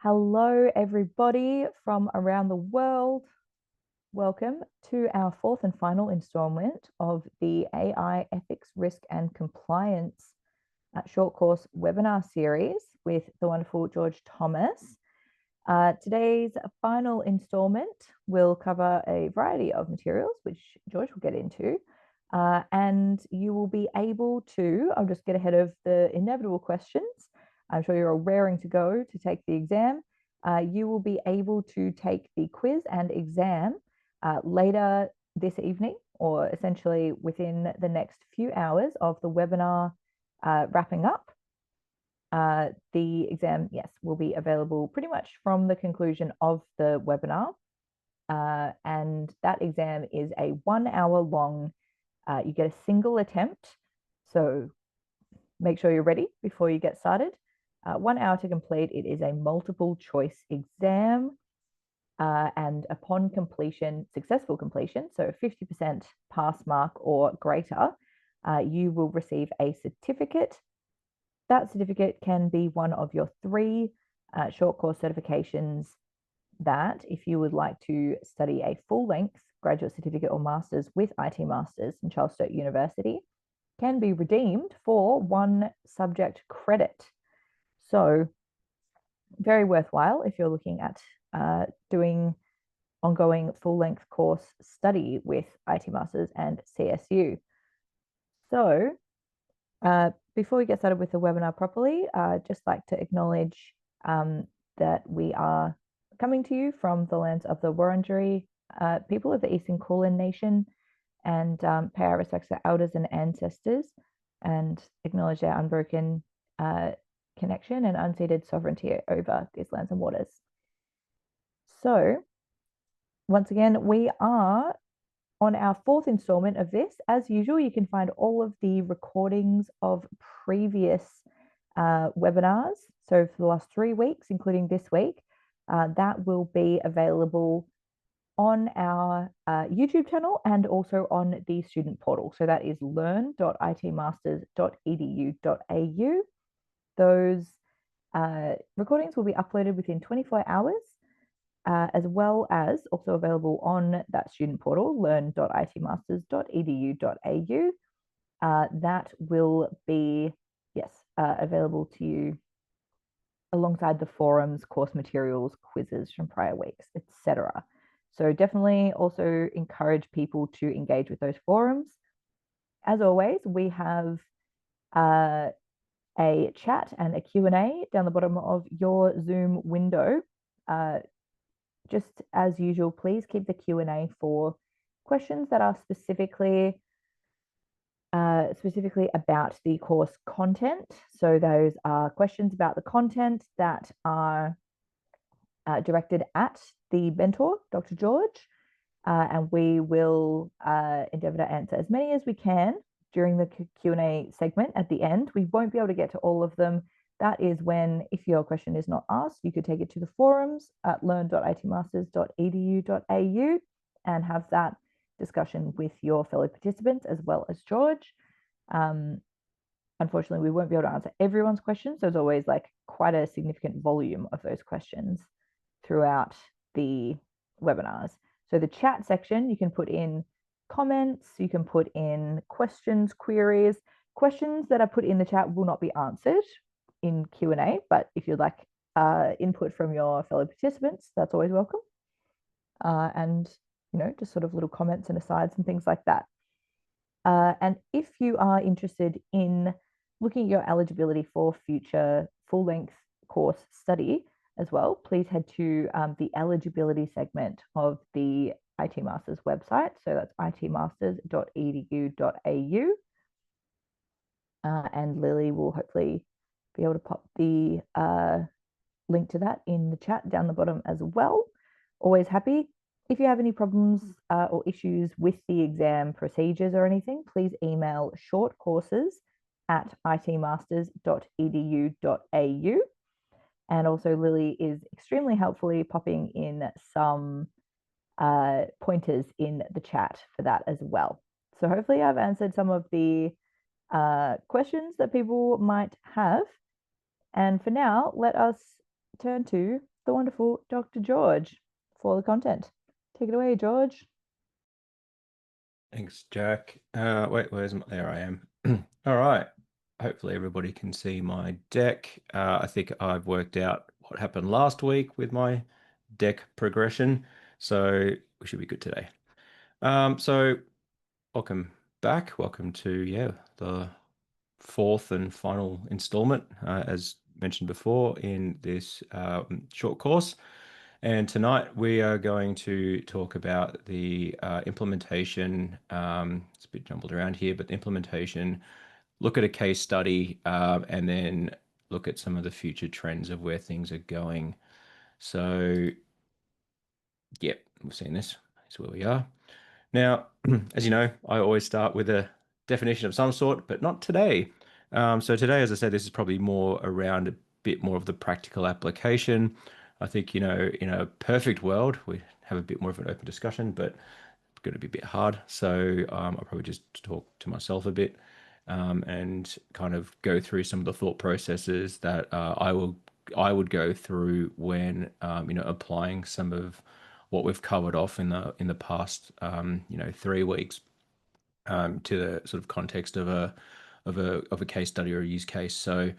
Hello, everybody from around the world. Welcome to our fourth and final installment of the AI Ethics, Risk and Compliance short course webinar series with the wonderful George Thomas. Today's final installment will cover a variety of materials, which George will get into. And you will be able to, I'll just get ahead of the inevitable questions. I'm sure you're all raring to go to take the exam. You will be able to take the quiz and exam later this evening, or essentially within the next few hours of the webinar wrapping up. The exam, yes, will be available pretty much from the conclusion of the webinar. And that exam is a 1 hour long, you get a single attempt. So make sure you're ready before you get started. 1 hour to complete. It is a multiple choice exam. And upon completion, successful completion, so 50% pass mark or greater, you will receive a certificate. That certificate can be one of your 3 short course certifications that, if you would like to study a full-length graduate certificate or master's with IT Masters from Charles Sturt University, can be redeemed for 1 subject credit. So very worthwhile if you're looking at doing ongoing full-length course study with IT Masters and CSU. So before we get started with the webinar properly, I'd just like to acknowledge that we are coming to you from the lands of the Wurundjeri people of the Eastern Kulin Nation, and pay our respects to elders and ancestors, and acknowledge their unbroken connection and unceded sovereignty over these lands and waters. So once again, we are on our 4th installment of this. As usual, you can find all of the recordings of previous webinars. So for the last 3 weeks, including this week, that will be available on our YouTube channel and also on the student portal. So that is learn.itmasters.edu.au. Those recordings will be uploaded within 24 hours, as well as also available on that student portal, learn.itmasters.edu.au. That will be, yes, available to you alongside the forums, course materials, quizzes from prior weeks, etc. So definitely also encourage people to engage with those forums. As always, we have a chat and a Q&A down the bottom of your Zoom window. Just as usual, please keep the Q&A for questions that are specifically about the course content. So those are questions about the content that are directed at the mentor, Dr. George, and we will endeavour to answer as many as we can during the Q&A segment at the end. We won't be able to get to all of them. That is when, if your question is not asked, you could take it to the forums at learn.itmasters.edu.au and have that discussion with your fellow participants as well as George. Unfortunately, we won't be able to answer everyone's questions. There's always like quite a significant volume of those questions throughout the webinars. So the chat section, you can put in comments, you can put in questions, queries. Questions that are put in the chat will not be answered in Q&A, but if you'd like input from your fellow participants, that's always welcome. And, you know, just sort of little comments and asides and things like that. And if you are interested in looking at your eligibility for future full-length course study as well, please head to the eligibility segment of the IT Masters website. So that's itmasters.edu.au. And Lily will hopefully be able to pop the link to that in the chat down the bottom as well. Always happy. If you have any problems or issues with the exam procedures or anything, please email shortcourses@itmasters.edu.au. And also Lily is extremely helpfully popping in some pointers in the chat for that as well. So hopefully I've answered some of the questions that people might have. And for now, let us turn to the wonderful Dr. George for the content. Take it away, George. Thanks, Jack. Wait, there I am. All right. Hopefully everybody can see my deck. I think I've worked out what happened last week with my deck progression, so we should be good today. So welcome back. Welcome to the fourth and final installment, as mentioned before in this short course. And tonight we are going to talk about the implementation. It's a bit jumbled around here, but the implementation, look at a case study, and then look at some of the future trends of where things are going. So, yep, we've seen this. That's where we are. Now, as you know, I always start with a definition of some sort, but not today. So today, as I said, this is probably more around a bit more of the practical application. I think, in a perfect world, we have a bit more of an open discussion, but it's going to be a bit hard. So I'll probably just talk to myself a bit, and kind of go through some of the thought processes that I would go through when applying some of what we've covered off in the past 3 weeks, to the sort of context of a case study or a use case. So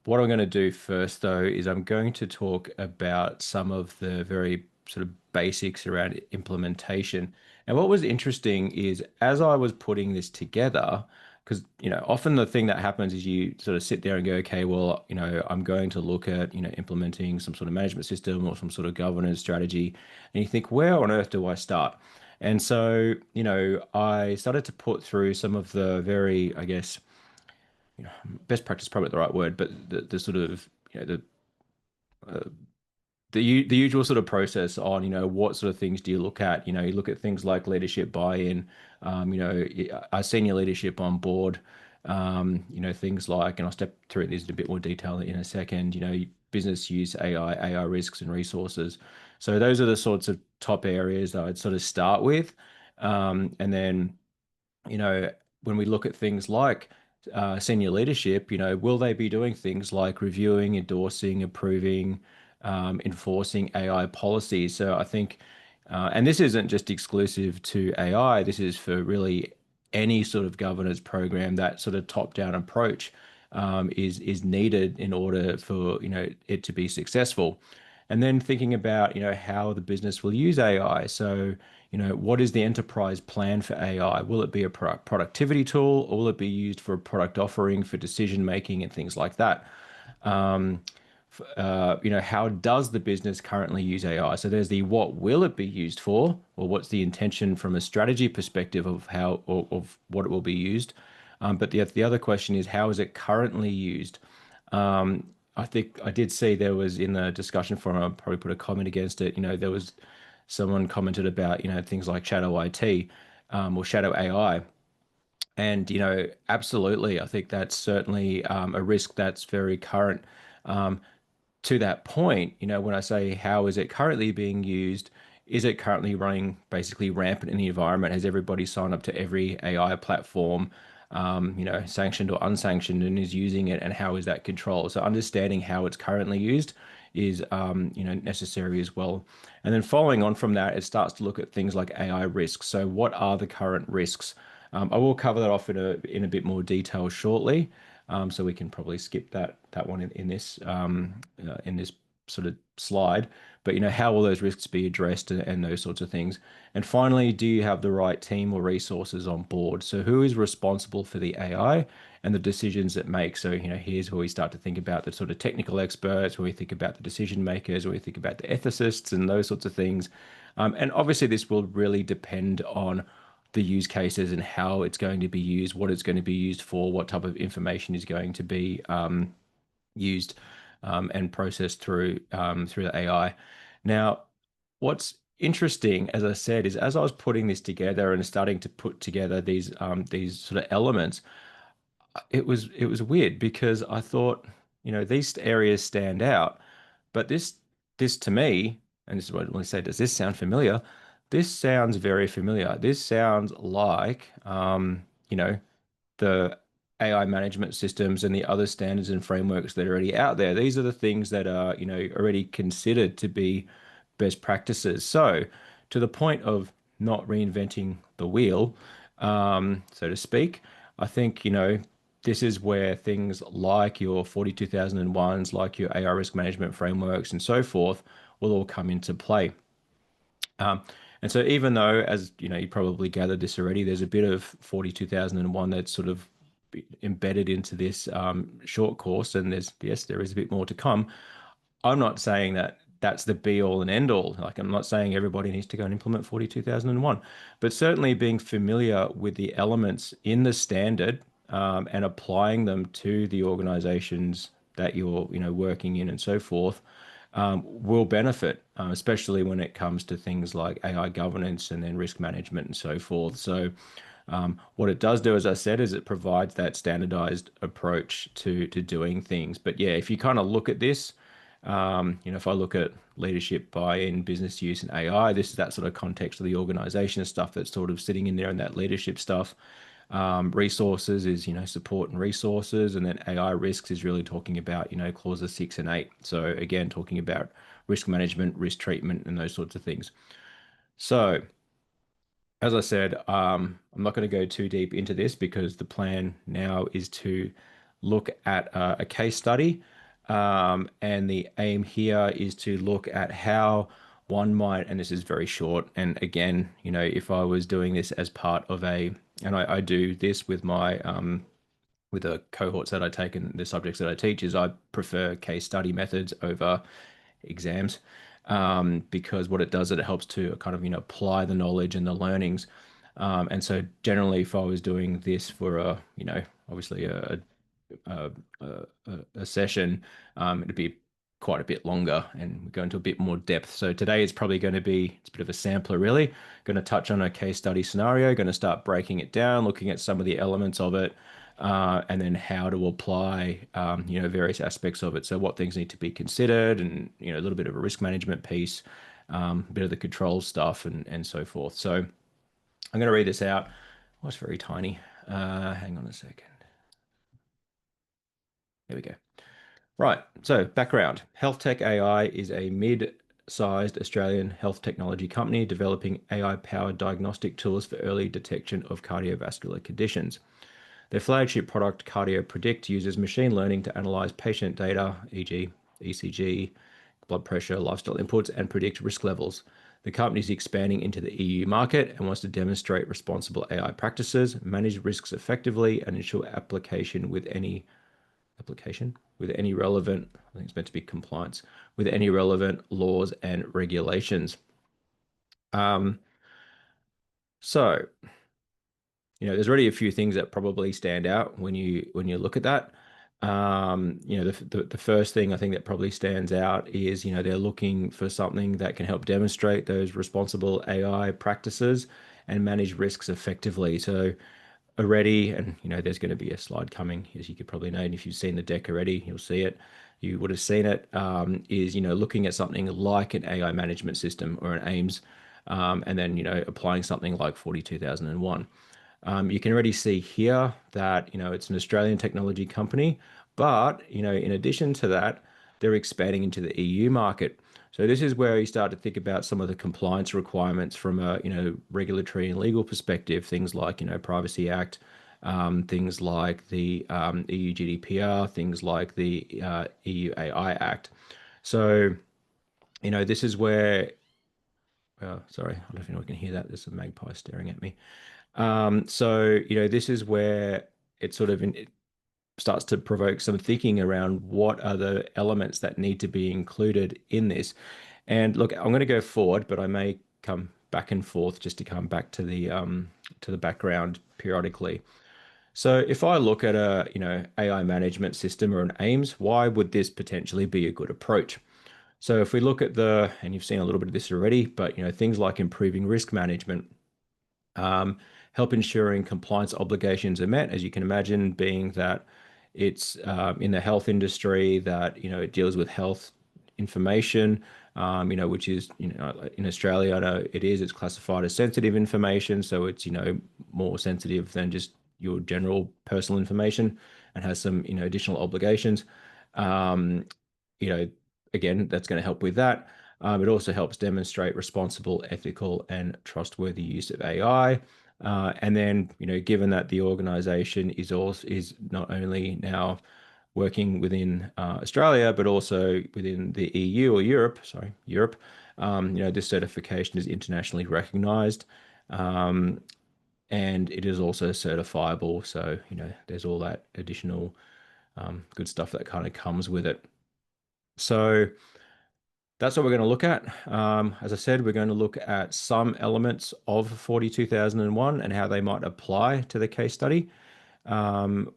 what I'm going to do first, though, is I'm going to talk about some of the very sort of basics around implementation. And what was interesting is as I was putting this together, because often the thing that happens is you sort of sit there and go, okay, well, I'm going to look at implementing some sort of management system or some sort of governance strategy, and you think, where on earth do I start? And so, I started to put through some of the very, I guess, best practice is probably not the right word, but the sort of the usual sort of process on what sort of things do you look at. You look at things like leadership buy-in, our senior leadership on board, things like, and I'll step through these in a bit more detail in a second, business use AI risks and resources. So those are the sorts of top areas that I'd sort of start with. And then you know, when we look at things like senior leadership, will they be doing things like reviewing, endorsing, approving, enforcing AI policies? So I think, and this isn't just exclusive to AI, this is for really any sort of governance program. That sort of top-down approach is needed in order for it to be successful. And then thinking about how the business will use AI. So what is the enterprise plan for AI? Will it be a productivity tool, or will it be used for a product offering for decision making and things like that? How does the business currently use AI? So there's the what will it be used for, or what's the intention from a strategy perspective of how, or of what it will be used. But the other question is, how is it currently used? I think I did see there was in the discussion forum, I'll probably put a comment against it. There was someone commented about, things like shadow IT, or shadow AI. And, absolutely, I think that's certainly a risk that's very current. To that point, when I say how is it currently being used, is it currently running basically rampant in the environment? Has everybody signed up to every AI platform, sanctioned or unsanctioned, and is using it? And how is that controlled? So understanding how it's currently used is, necessary as well. And then following on from that, it starts to look at things like AI risks. So what are the current risks? I will cover that off in a bit more detail shortly. So we can probably skip that one in this sort of slide. But how will those risks be addressed, and those sorts of things? And finally, do you have the right team or resources on board? So who is responsible for the AI and the decisions it makes? So here's where we start to think about the sort of technical experts, when we think about the decision makers, when we think about the ethicists and those sorts of things. And obviously, this will really depend on the use cases and how it's going to be used, what it's going to be used for, what type of information is going to be used, and processed through the AI. Now, what's interesting, as I said, is as I was putting this together and starting to put together these sort of elements, it was weird because I thought, these areas stand out, but this to me, and this is what I want to say, does this sound familiar? This sounds very familiar. This sounds like, the AI management systems and the other standards and frameworks that are already out there. These are the things that are, already considered to be best practices. So, to the point of not reinventing the wheel, so to speak, I think, this is where things like your 42001s, like your AI risk management frameworks and so forth, will all come into play. Um, and so even though, as you probably gathered this already, there's a bit of 42001 that's sort of embedded into this short course, and yes, there is a bit more to come. I'm not saying that that's the be all and end all. Like, I'm not saying everybody needs to go and implement 42001, but certainly being familiar with the elements in the standard and applying them to the organizations that you're, working in and so forth, will benefit, especially when it comes to things like AI governance and then risk management and so forth. So, what it does do, as I said, is it provides that standardized approach to doing things. But yeah, if you kind of look at this, if I look at leadership buy-in, business use, and AI, this is that sort of context of the organization stuff that's sort of sitting in there, and that leadership stuff. Resources is, support and resources, and then AI risks is really talking about, clauses 6 and 8. So again, talking about risk management, risk treatment, and those sorts of things. So as I said, I'm not going to go too deep into this because the plan now is to look at a case study. And the aim here is to look at how one might, and this is very short. And again, if I was doing this as part of and I do this with with the cohorts that I take and the subjects that I teach, is I prefer case study methods over exams, because what it does is it helps to kind of apply the knowledge and the learnings. And so generally, if I was doing this for obviously a, a session, it'd be quite a bit longer and we go into a bit more depth. So today it's probably going to be, it's a bit of a sampler really. Going to touch on a case study scenario, going to start breaking it down, looking at some of the elements of it, and then how to apply, various aspects of it. So what things need to be considered, and a little bit of a risk management piece, a bit of the control stuff, and so forth. So I'm going to read this out. Oh, it's very tiny. Hang on a second. There we go. Right. So background. Health Tech AI is a mid-sized Australian health technology company developing AI-powered diagnostic tools for early detection of cardiovascular conditions. Their flagship product, Cardio Predict, uses machine learning to analyze patient data, e.g., ECG, blood pressure, lifestyle inputs, and predict risk levels. The company is expanding into the EU market and wants to demonstrate responsible AI practices, manage risks effectively, and ensure with any relevant, I think it's meant to be compliance, with any relevant laws and regulations. Um, so, there's already a few things that probably stand out when you look at that. The first thing I think that probably stands out is, they're looking for something that can help demonstrate those responsible AI practices and manage risks effectively. So already, and there's going to be a slide coming, as you could probably know, and if you've seen the deck already, you'll see it. You would have seen it. Is looking at something like an AI management system or an AIMS, and then applying something like 42001. You can already see here that it's an Australian technology company, but in addition to that, they're expanding into the EU market. So this is where you start to think about some of the compliance requirements from a regulatory and legal perspective. Things like Privacy Act, things like the EU GDPR, things like the EU AI Act. So this is where. Sorry, I don't know if anyone can hear that. There's a magpie staring at me. So, this is where it sort of it starts to provoke some thinking around what are the elements that need to be included in this. And look, I'm going to go forward, but I may come back and forth just to come back to the background periodically. So if I look at a, AI management system or an AIMS, why would this potentially be a good approach? So if we look at and you've seen a little bit of this already, but things like improving risk management, help ensuring compliance obligations are met, as you can imagine, being that it's in the health industry that it deals with health information, which is in Australia, I know it's classified as sensitive information, so it's more sensitive than just your general personal information and has some, additional obligations. Um, you know, again, that's going to help with that. It also helps demonstrate responsible, ethical, and trustworthy use of AI. And then, given that the organization is not only now working within Australia, but also within the EU or Europe, sorry, Europe, this certification is internationally recognized. Um, and it is also certifiable. So, there's all that additional good stuff that kind of comes with it. So that's what we're going to look at. As I said, we're going to look at some elements of 42,001 and how they might apply to the case study.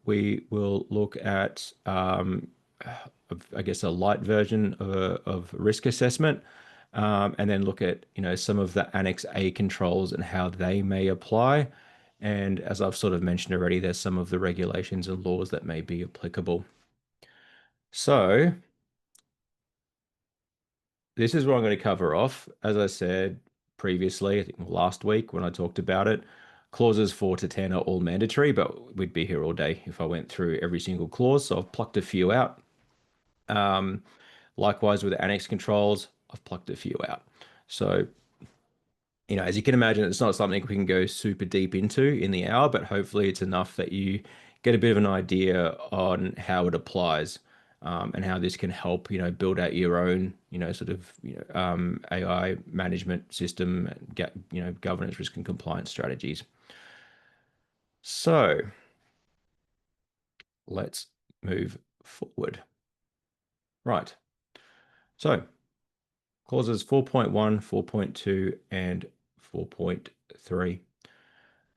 We will look at, I guess, a light version of risk assessment, and then look at, some of the Annex A controls and how they may apply. And as I've sort of mentioned already, there's some of the regulations and laws that may be applicable. So this is what I'm going to cover off. As I said previously, I think last week when I talked about it, clauses 4 to 10 are all mandatory, but we'd be here all day if I went through every single clause. So I've plucked a few out. Likewise with the annex controls, I've plucked a few out. So, as you can imagine, it's not something we can go super deep into in the hour, but hopefully it's enough that you get a bit of an idea on how it applies, and how this can help, build out your own, sort of, AI management system, and get, governance, risk, and compliance strategies. So let's move forward. Right. So clauses 4.1, 4.2, and 4.3.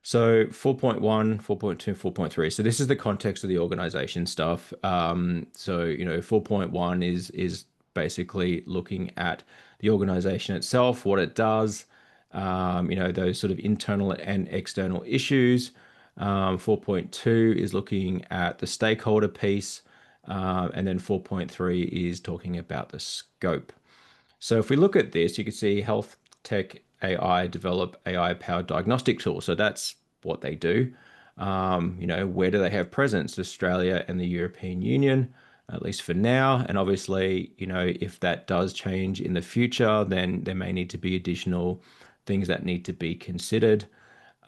So 4.1, 4.2, 4.3. So this is the context of the organization stuff. 4.1 is basically looking at the organization itself, what it does, those sort of internal and external issues. 4.2 is looking at the stakeholder piece. And then 4.3 is talking about the scope. So if we look at this, you can see health tech AI develop AI-powered diagnostic tools. So that's what they do. Where do they have presence? Australia and the European Union, at least for now. And obviously, if that does change in the future, then there may need to be additional things that need to be considered.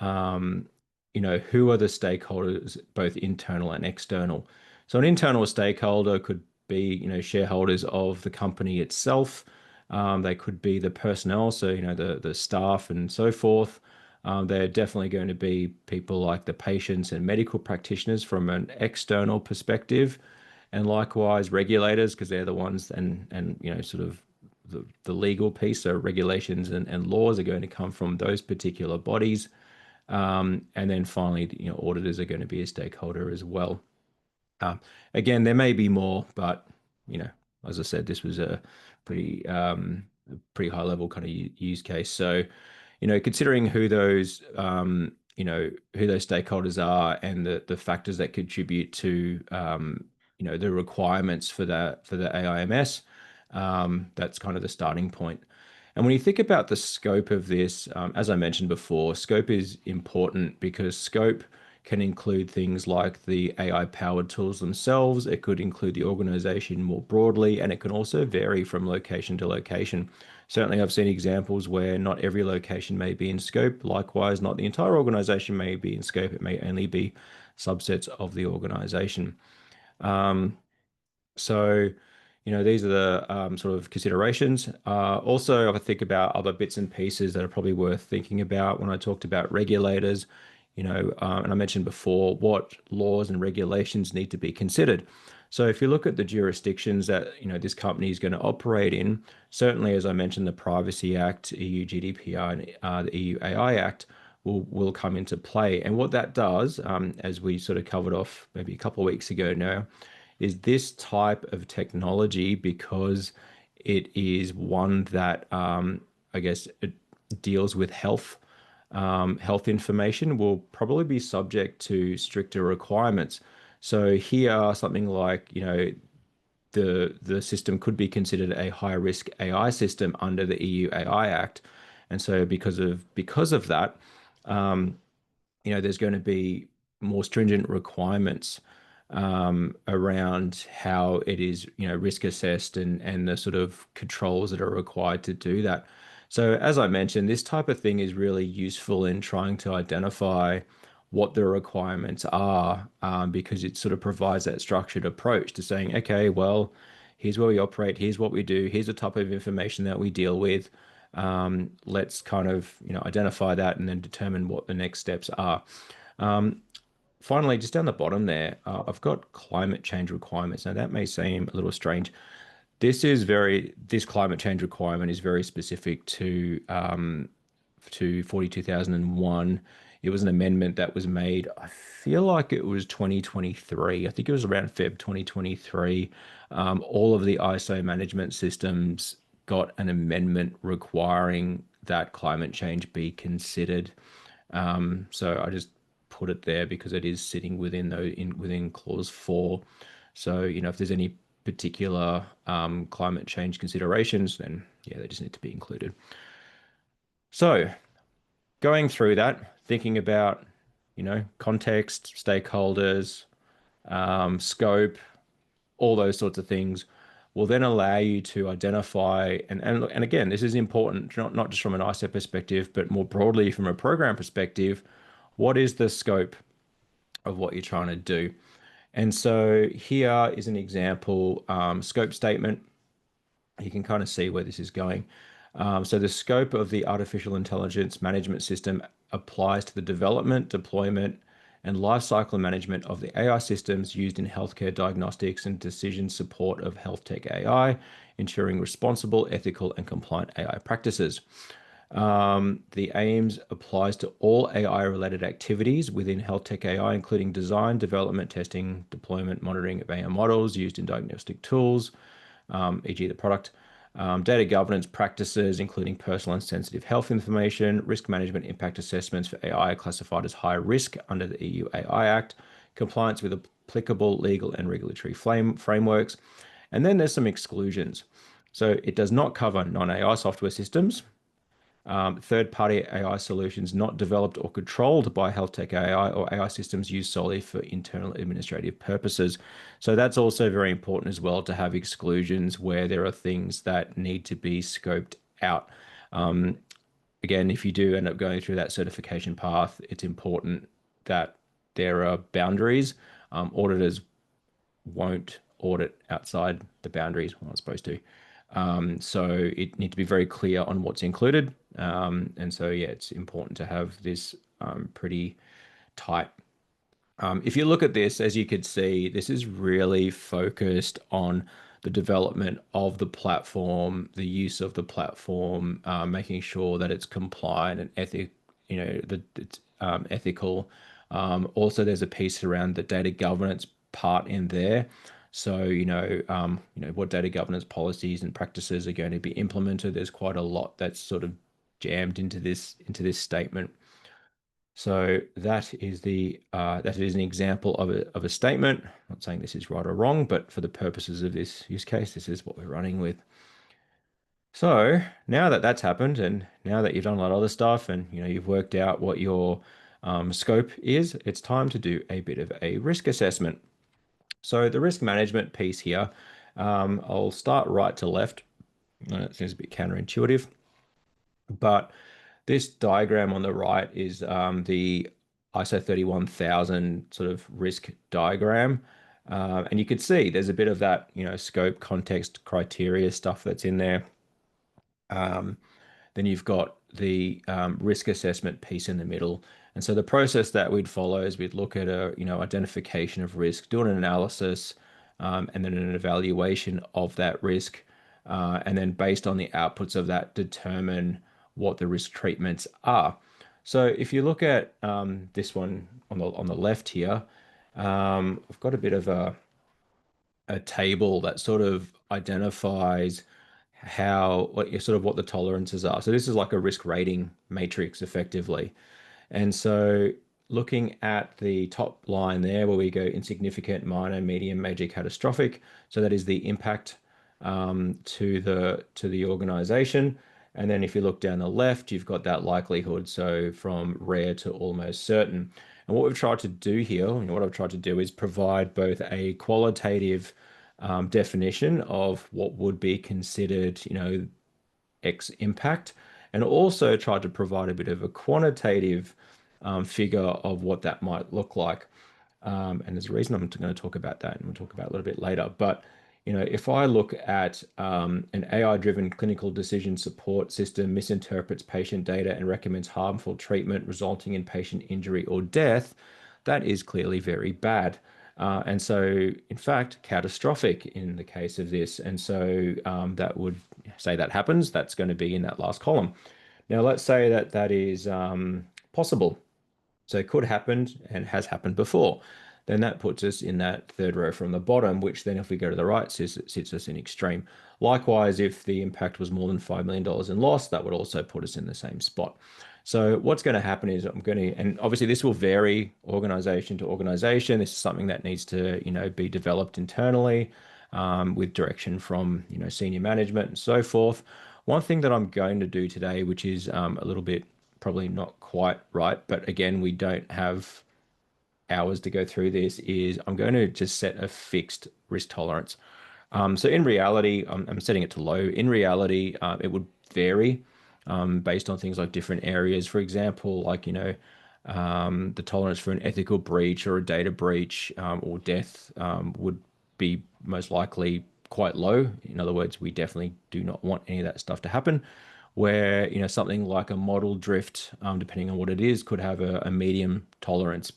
Who are the stakeholders, both internal and external? So an internal stakeholder could be, shareholders of the company itself. They could be the personnel, so the staff and so forth. They're definitely going to be people like the patients and medical practitioners from an external perspective, and likewise regulators, because they're the ones and sort of the legal piece. So regulations and laws are going to come from those particular bodies. And then finally, auditors are going to be a stakeholder as well. Again, there may be more, but as I said, this was a pretty high level kind of use case. So, considering who those stakeholders are and the factors that contribute to the requirements for the AIMS, that's kind of the starting point. And when you think about the scope of this, as I mentioned before, scope is important because scope can include things like the AI-powered tools themselves. It could include the organization more broadly, and it can also vary from location to location. Certainly, I've seen examples where not every location may be in scope. Likewise, not the entire organization may be in scope. It may only be subsets of the organization. So, these are the sort of considerations. Also, if I think about other bits and pieces that are probably worth thinking about when I talked about regulators, and I mentioned before what laws and regulations need to be considered. So if you look at the jurisdictions that, this company is going to operate in, certainly, as I mentioned, the Privacy Act, EU GDPR, and the EU AI Act will come into play. And what that does, as we sort of covered off maybe a couple of weeks ago now, is this type of technology, because it is one that I guess it deals with health information, will probably be subject to stricter requirements. So here, something like, the system could be considered a high risk AI system under the EU AI Act. And so because of that, there's going to be more stringent requirements around how it is, risk assessed and the sort of controls that are required to do that. So as I mentioned, this type of thing is really useful in trying to identify what the requirements are, because it sort of provides that structured approach to saying, okay, well, here's where we operate, here's what we do, here's the type of information that we deal with. Let's kind of, identify that and then determine what the next steps are. Finally, just down the bottom there, I've got climate change requirements. Now, that may seem a little strange. This climate change requirement is very specific to 42,001. It was an amendment that was made, I feel like it was 2023. I think it was around Feb 2023. All of the ISO management systems got an amendment requiring that climate change be considered. So I just put it there because it is sitting within clause 4. So, if there's any particular climate change considerations, then yeah, they just need to be included. So going through that, thinking about, context, stakeholders, scope, all those sorts of things will then allow you to identify and again, this is important, not just from an ISO perspective, but more broadly from a program perspective, what is the scope of what you're trying to do? And so here is an example scope statement. You can kind of see where this is going. So the scope of the artificial intelligence management system applies to the development, deployment, and lifecycle management of the AI systems used in healthcare diagnostics and decision support of health tech AI, ensuring responsible, ethical, and compliant AI practices. The aims applies to all AI-related activities within health tech AI, including design, development, testing, deployment, monitoring of AI models used in diagnostic tools, e.g. the product, data governance practices, including personal and sensitive health information, risk management impact assessments for AI classified as high risk under the EU AI Act, compliance with applicable legal and regulatory frameworks. And then there's some exclusions. So it does not cover non-AI software systems, third-party AI solutions not developed or controlled by health tech AI or AI systems used solely for internal administrative purposes. So that's also very important as well to have exclusions where there are things that need to be scoped out. Again, if you do end up going through that certification path, it's important that there are boundaries. Auditors won't audit outside the boundaries when it's supposed to. So it needs to be very clear on what's included. And so, yeah, it's important to have this pretty tight. If you look at this, as you could see, this is really focused on the development of the platform, the use of the platform, making sure that it's compliant and that it's ethical. Also, there's a piece around the data governance part in there. So, what data governance policies and practices are going to be implemented. There's quite a lot that's sort of jammed into this statement. So that is an example of a statement. I'm not saying this is right or wrong, but for the purposes of this use case, this is what we're running with. So now that that's happened, and now that you've done a lot of other stuff, and you've worked out what your scope is, it's time to do a bit of a risk assessment. So the risk management piece here, I'll start right to left. It seems a bit counterintuitive, but this diagram on the right is the ISO 31000 sort of risk diagram. And you could see there's a bit of that, scope, context, criteria stuff that's in there. Then you've got the risk assessment piece in the middle. And so the process that we'd follow is we'd look at identification of risk, do an analysis, and then an evaluation of that risk. And then based on the outputs of that, determine what the risk treatments are. So if you look at this one on the left here, I've got a bit of a table that sort of identifies what the tolerances are. So this is like a risk rating matrix effectively. And so looking at the top line there where we go insignificant, minor, medium, major, catastrophic. So that is the impact to the organization. And then if you look down the left, you've got that likelihood. So from rare to almost certain. And what we've tried to do here, what I've tried to do is provide both a qualitative definition of what would be considered, X impact, and also tried to provide a bit of a quantitative figure of what that might look like. And there's a reason I'm going to talk about that, and we'll talk about it a little bit later. But if I look at an AI-driven clinical decision support system misinterprets patient data and recommends harmful treatment resulting in patient injury or death, that is clearly very bad. And so, in fact, catastrophic in the case of this. And so that would say that happens, that's going to be in that last column. Now, let's say that that is possible. So it could happen and has happened before. Then that puts us in that third row from the bottom, which then if we go to the right, sits us in extreme. Likewise, if the impact was more than $5 million in loss, that would also put us in the same spot. So what's going to happen is and obviously this will vary organization to organization. This is something that needs to, be developed internally with direction from, senior management and so forth. One thing that I'm going to do today, which is a little bit probably not quite right, but again, we don't have hours to go through this, is I'm going to just set a fixed risk tolerance. So in reality, I'm setting it to low. In reality, it would vary based on things like different areas. For example, like, the tolerance for an ethical breach or a data breach or death would be most likely quite low. In other words, we definitely do not want any of that stuff to happen. Where, something like a model drift, depending on what it is, could have a medium tolerance,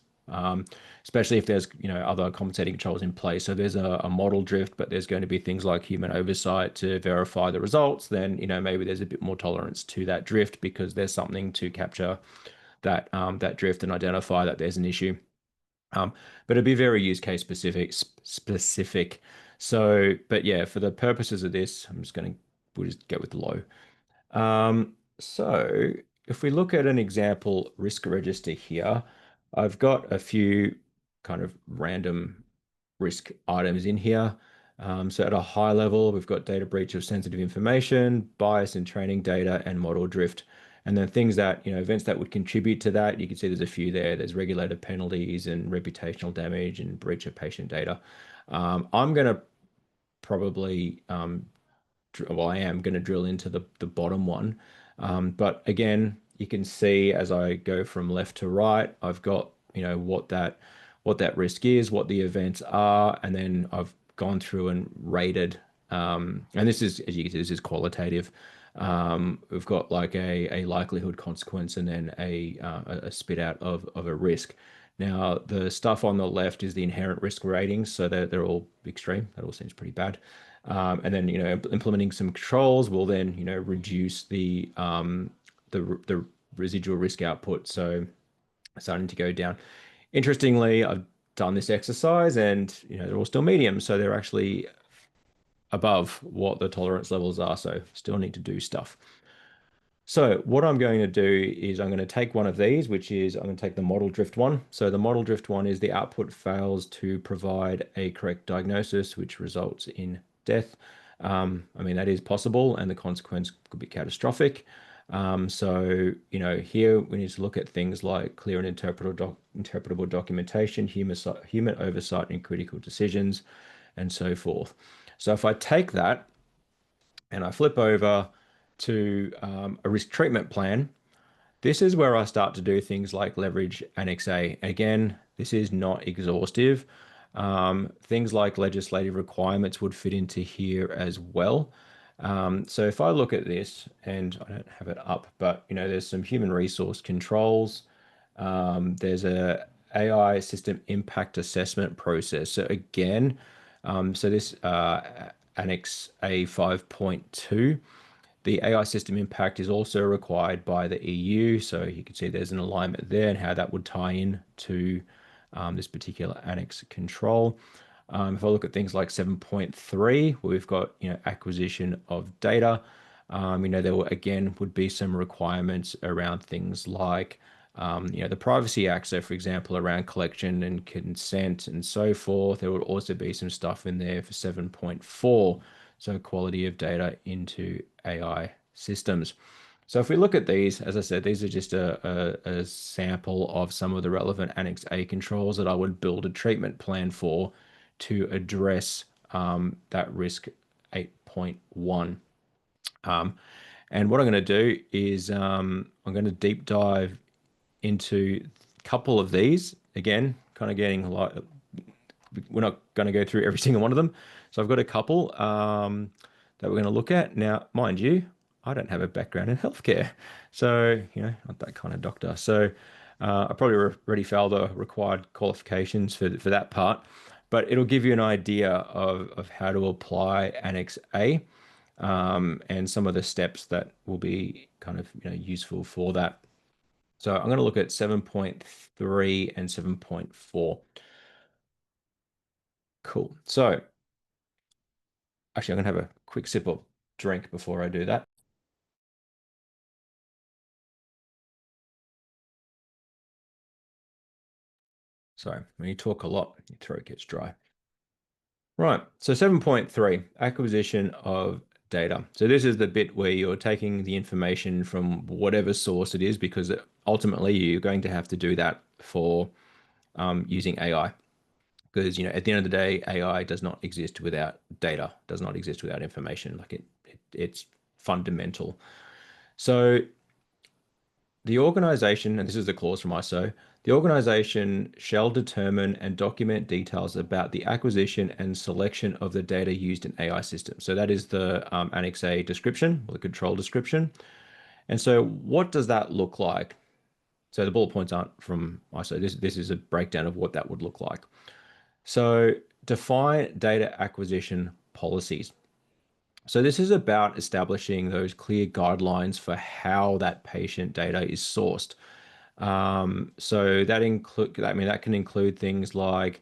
especially if there's, other compensating controls in place. So there's a model drift, but there's going to be things like human oversight to verify the results. Then, maybe there's a bit more tolerance to that drift because there's something to capture that drift and identify that there's an issue. But it'd be very use case specific. So, but yeah, for the purposes of this, we'll just go with the low. So if we look at an example risk register here, I've got a few kind of random risk items in here. So at a high level, we've got data breach of sensitive information, bias in training data, and model drift. And then things that, events that would contribute to that, you can see there's a few there. There's regulated penalties and reputational damage and breach of patient data. I'm going to probably I am going to drill into the bottom one. But again, you can see as I go from left to right, I've got, what that risk is, what the events are, and then I've gone through and rated. And this is, as you can see, this is qualitative. We've got like a likelihood consequence and then a spit out of a risk. Now, the stuff on the left is the inherent risk ratings, so they're all extreme. That all seems pretty bad. And then, implementing some controls will then, reduce the residual risk output. So starting to go down. Interestingly, I've done this exercise and, they're all still medium. So they're actually above what the tolerance levels are. So still need to do stuff. So what I'm going to do is I'm going to take one of these, which is I'm going to take the model drift one. So the model drift one is the output fails to provide a correct diagnosis, which results in death. I mean, that is possible and the consequence could be catastrophic. So, here we need to look at things like clear and interpretable documentation, human oversight in critical decisions, and so forth. So if I take that and I flip over to a risk treatment plan, this is where I start to do things like leverage Annex A. Again, this is not exhaustive. Things like legislative requirements would fit into here as well. So if I look at this, and I don't have it up, but there's some human resource controls. There's a AI system impact assessment process. So again, so this Annex A 5.2. The AI system impact is also required by the EU. So you can see there's an alignment there and how that would tie in to this particular annex control. If I look at things like 7.3, where we've got, acquisition of data, there will, again, would be some requirements around things like, the Privacy Act. So for example, around collection and consent and so forth, there would also be some stuff in there for 7.4. So quality of data into AI systems. So if we look at these, as I said, these are just a sample of some of the relevant Annex A controls that I would build a treatment plan for to address that risk 8.1. And what I'm going to do is I'm going to deep dive into a couple of these. Again, kind of getting like, we're not going to go through every single one of them. So I've got a couple that we're going to look at. Now, mind you, I don't have a background in healthcare. So, not that kind of doctor. So I probably already failed the required qualifications for that part. But it'll give you an idea of how to apply Annex A and some of the steps that will be kind of useful for that. So I'm going to look at 7.3 and 7.4. Cool. So actually, I'm going to have a quick sip of drink before I do that. Sorry, when you talk a lot, your throat gets dry. Right. So 7.3, acquisition of data. So this is the bit where you're taking the information from whatever source it is, because ultimately you're going to have to do that for using AI. Because at the end of the day, AI does not exist without data, does not exist without information. Like it's fundamental. So the organization, and this is the clause from ISO, the organization shall determine and document details about the acquisition and selection of the data used in AI systems. So that is the Annex A description, or the control description. And so what does that look like? So the bullet points aren't from ISO. This is a breakdown of what that would look like. So define data acquisition policies. So this is about establishing those clear guidelines for how that patient data is sourced. So that can include things like,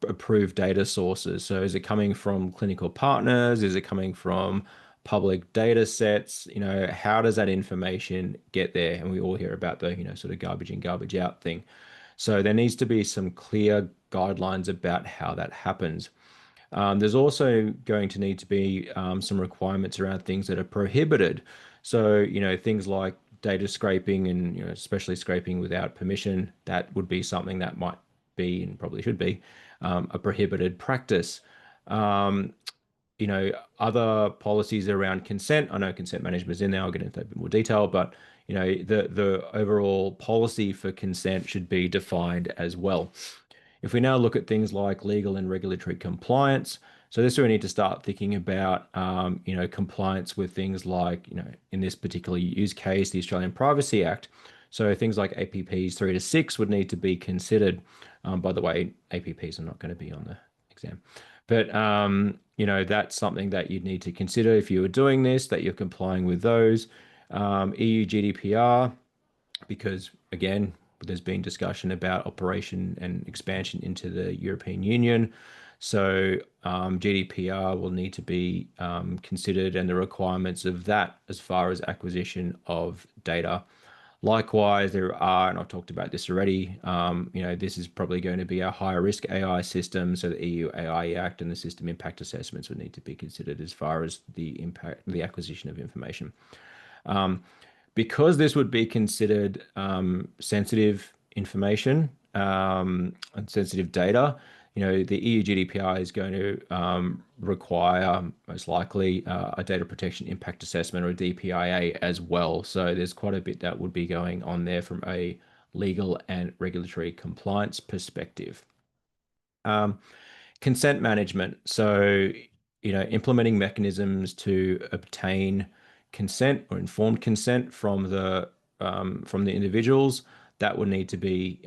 approved data sources. So is it coming from clinical partners? Is it coming from public data sets? How does that information get there? And we all hear about the, sort of garbage in, garbage out thing. So there needs to be some clear guidelines about how that happens. There's also going to need to be some requirements around things that are prohibited. So, things like data scraping and, especially scraping without permission, that would be something that might be and probably should be a prohibited practice. Um, Other policies around consent. I know consent management is in there. I'll get into that in a bit more detail, but the overall policy for consent should be defined as well. If we now look at things like legal and regulatory compliance, so this is where we need to start thinking about, compliance with things like, in this particular use case, the Australian Privacy Act. So things like APPs 3 to 6 would need to be considered. By the way, APPs are not going to be on the exam. But, that's something that you'd need to consider if you were doing this, that you're complying with those. EU GDPR, because again, there's been discussion about operation and expansion into the European Union. So GDPR will need to be considered, and the requirements of that as far as acquisition of data. Likewise, there are, and I've talked about this already, this is probably going to be a higher risk AI system. So the EU AI Act and the system impact assessments would need to be considered as far as the acquisition of information. Because this would be considered sensitive information and sensitive data, the EU GDPR is going to require most likely a data protection impact assessment or a DPIA as well. So there's quite a bit that would be going on there from a legal and regulatory compliance perspective. Consent management. So, implementing mechanisms to obtain consent or informed consent from the individuals that would need to be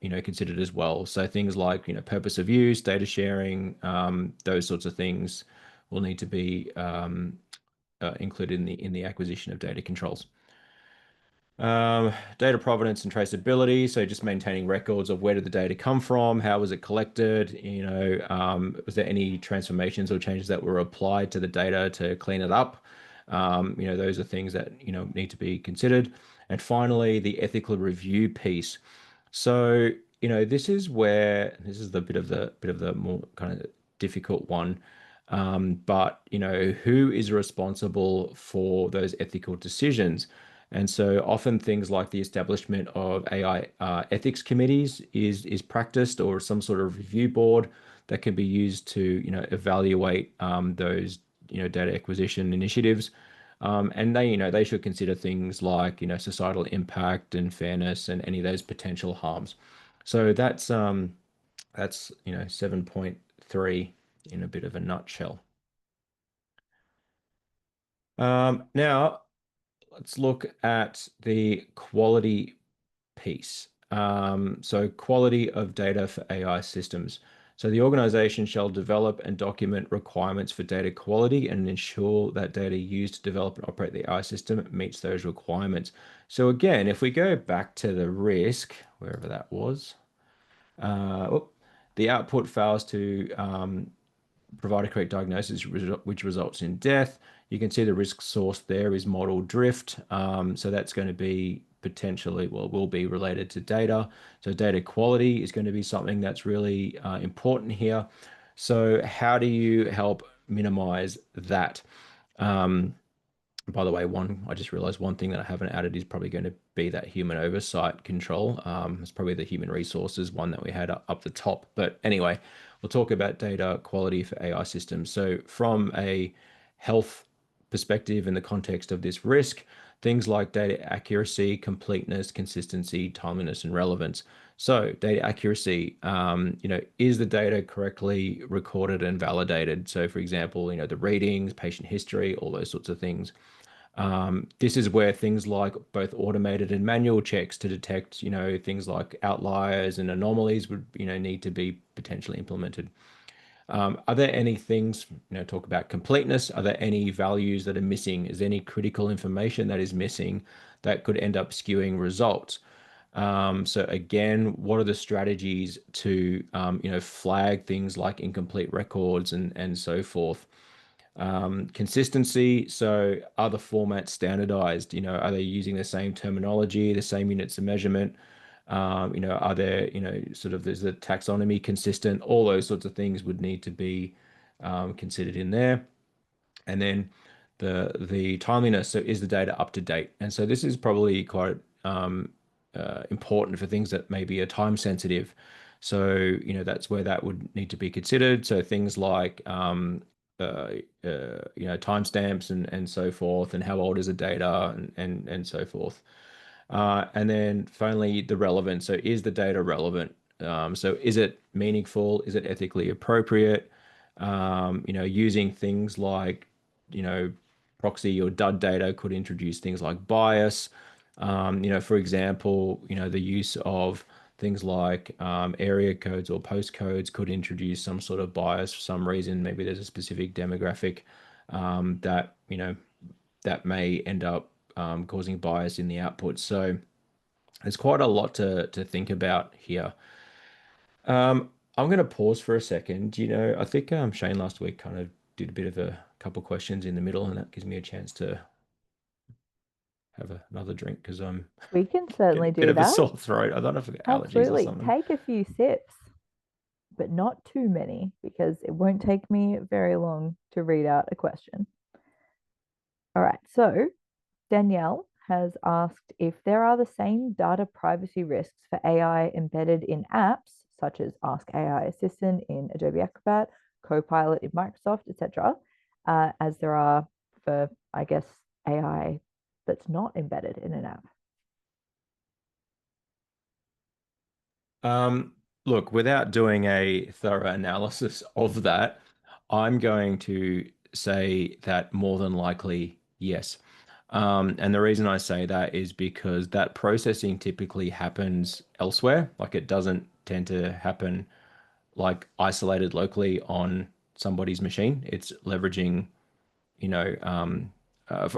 considered as well. So things like purpose of use, data sharing, those sorts of things will need to be included in the acquisition of data controls. Data provenance and traceability. So just maintaining records of where did the data come from? How was it collected? Was there any transformations or changes that were applied to the data to clean it up? Those are things that, need to be considered. And finally, the ethical review piece. So, this is the bit of the more kind of difficult one. But who is responsible for those ethical decisions? And so often things like the establishment of AI ethics committees is practiced, or some sort of review board that can be used to evaluate those data acquisition initiatives. And they should consider things like societal impact and fairness and any of those potential harms. So that's 7.3 in a bit of a nutshell. Now let's look at the quality piece. So quality of data for AI systems. So the organization shall develop and document requirements for data quality and ensure that data used to develop and operate the AI system meets those requirements. So again, if we go back to the risk, wherever that was, oh, the output fails to provide a correct diagnosis, which results in death. You can see the risk source there is model drift. So that's going to be potentially, well, will be related to data. So data quality is going to be something that's really important here. So how do you help minimize that? Um, by the way, I just realized one thing that I haven't added is probably going to be that human oversight control. It's probably the human resources one that we had up the top. But anyway, we'll talk about data quality for AI systems. So from a health perspective in the context of this risk, things like data accuracy, completeness, consistency, timeliness, and relevance. So data accuracy, is the data correctly recorded and validated? So for example, the readings, patient history, all those sorts of things. This is where things like both automated and manual checks to detect, things like outliers and anomalies would, need to be potentially implemented. Are there any things, talk about completeness? Are there any values that are missing? Is there any critical information that is missing that could end up skewing results? So again, what are the strategies to, flag things like incomplete records and so forth? Consistency. So are the formats standardized? Are they using the same terminology, the same units of measurement? Are there, sort of, there's the taxonomy consistent? All those sorts of things would need to be considered in there. And then the timeliness. So is the data up to date? And so this is probably quite important for things that maybe are time sensitive. So, that's where that would need to be considered. So things like, timestamps and so forth, and how old is the data and so forth. And then finally, the relevance. So is the data relevant? So is it meaningful? Is it ethically appropriate? Using things like, you know, proxy or dud data could introduce things like bias. For example, the use of things like area codes or postcodes could introduce some sort of bias for some reason. Maybe there's a specific demographic that, that may end up causing bias in the output. So there's quite a lot to think about here. I'm going to pause for a second. I think Shane last week kind of did a bit of a couple questions in the middle, and that gives me a chance to have another drink because I'm We can getting certainly a bit do of a that. sore throat. I don't know if I've got allergies or Absolutely. something. Take a few sips, but not too many because it won't take me very long to read out a question. All right. So Danielle has asked if there are the same data privacy risks for AI embedded in apps, such as Ask AI Assistant in Adobe Acrobat, Copilot in Microsoft, etc., as there are for, I guess, AI that's not embedded in an app. Look, without doing a thorough analysis of that, I'm going to say that more than likely, yes. And the reason I say that is because that processing typically happens elsewhere. Like it doesn't tend to happen like isolated locally on somebody's machine. It's leveraging,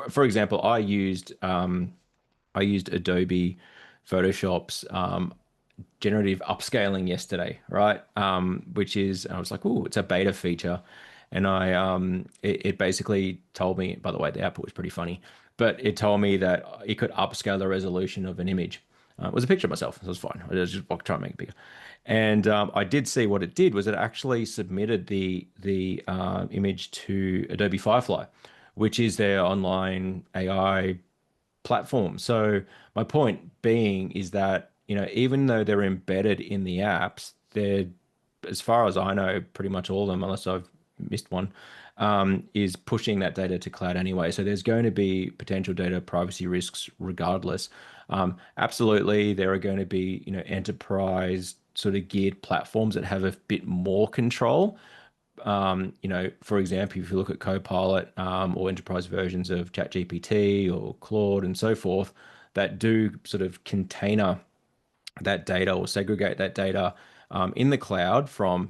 for example, I used Adobe Photoshop's generative upscaling yesterday, right? Which is, I was like, oh, it's a beta feature. And it basically told me, by the way, the output was pretty funny, but it told me that it could upscale the resolution of an image. It was a picture of myself, so it was fine. I was just trying to make it bigger. And I did see what it did was it actually submitted the image to Adobe Firefly, which is their online AI platform. So my point being is that, even though they're embedded in the apps, they're, as far as I know, pretty much all of them, unless I've missed one, is pushing that data to cloud anyway. So there's going to be potential data privacy risks regardless. Absolutely, there are going to be, enterprise sort of geared platforms that have a bit more control. For example, if you look at Copilot, or enterprise versions of ChatGPT or Claude and so forth, that do sort of container that data or segregate that data in the cloud from,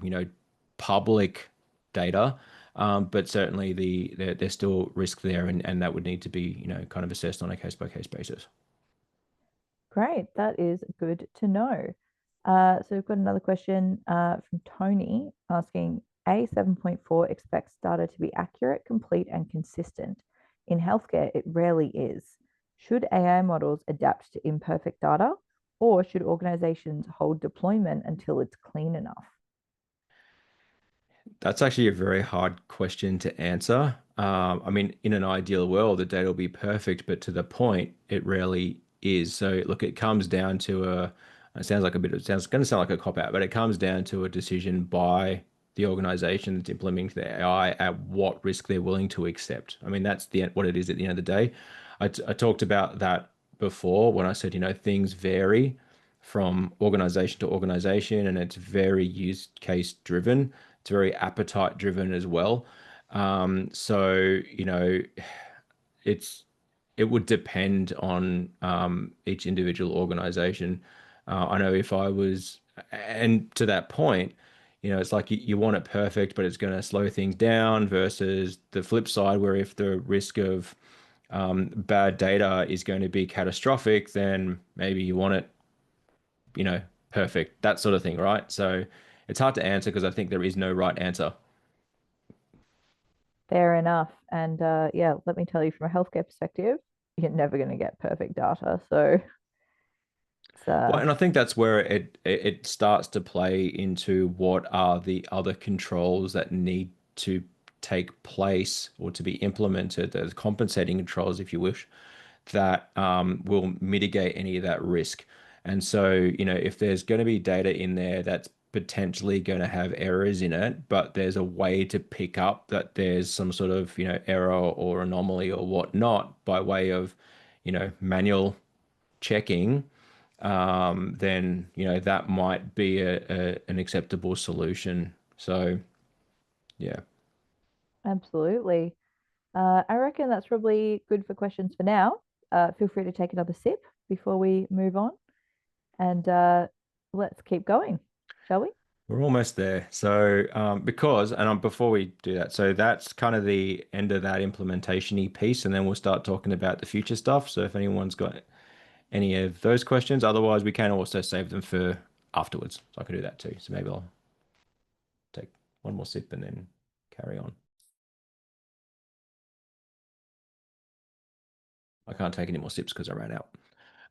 public data. But certainly there's still risk there, and that would need to be, kind of assessed on a case by case basis. Great, that is good to know. So we've got another question from Tony asking, A7.4 expects data to be accurate, complete, and consistent. In healthcare, it rarely is. Should AI models adapt to imperfect data, or should organizations hold deployment until it's clean enough? That's actually a very hard question to answer. I mean, in an ideal world, the data will be perfect, but to the point, it rarely is. So, look, it comes down to it sounds like a bit, it sounds going to sound like a cop out, but it comes down to a decision by the organization that's implementing the AI at what risk they're willing to accept. I mean, that's what it is at the end of the day. I talked about that before when I said, things vary from organization to organization, and it's very use case driven. It's very appetite driven as well. So, it's it would depend on each individual organization. I know if I was, and to that point, it's like you want it perfect, but it's going to slow things down versus the flip side, where if the risk of bad data is going to be catastrophic, then maybe you want it, you know, perfect, that sort of thing, right? So it's hard to answer because I think there is no right answer. Fair enough. And yeah, let me tell you from a healthcare perspective, you're never going to get perfect data. So it's Well, and I think that's where it starts to play into what are the other controls that need to take place or to be implemented, as compensating controls, if you wish, that will mitigate any of that risk. And so, if there's going to be data in there that's potentially going to have errors in it, but there's a way to pick up that there's some sort of, error or anomaly or whatnot by way of, manual checking, then, that might be an acceptable solution. So, yeah. absolutely. I reckon that's probably good for questions for now. Feel free to take another sip before we move on, and let's keep going, shall we? We're almost there. So, before we do that, so that's kind of the end of that implementation-y piece, and then we'll start talking about the future stuff. So, if anyone's got any of those questions, otherwise, we can also save them for afterwards. So, I can do that too. So, maybe I'll take one more sip and then carry on. I can't take any more sips because I ran out.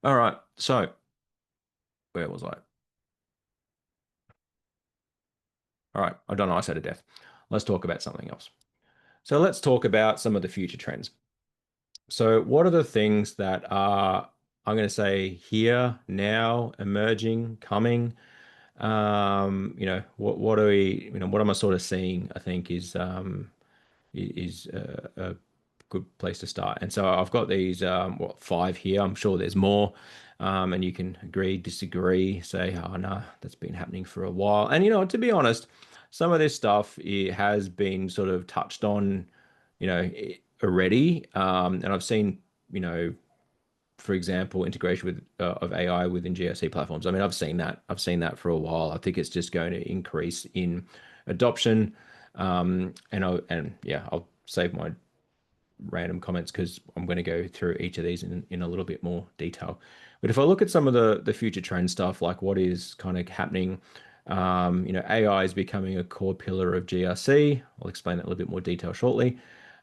All right. So, where was I? All right. I've done ice out of death. Let's talk about something else. So, let's talk about some of the future trends. So, what are the things that are, I'm going to say, here, now, emerging, coming? What are we, what am I sort of seeing? I think is a good place to start. And so I've got these, five here. I'm sure there's more. And you can agree, disagree, say, oh, no, that's been happening for a while. And, to be honest, some of this stuff it has been sort of touched on, already. And I've seen, for example, integration of AI within GRC platforms. I mean, I've seen that. I've seen that for a while. I think it's just going to increase in adoption. I'll save my random comments because I'm going to go through each of these in a little bit more detail. But if I look at some of the future trend stuff, like what is kind of happening, AI is becoming a core pillar of GRC. I'll explain that in a little bit more detail shortly.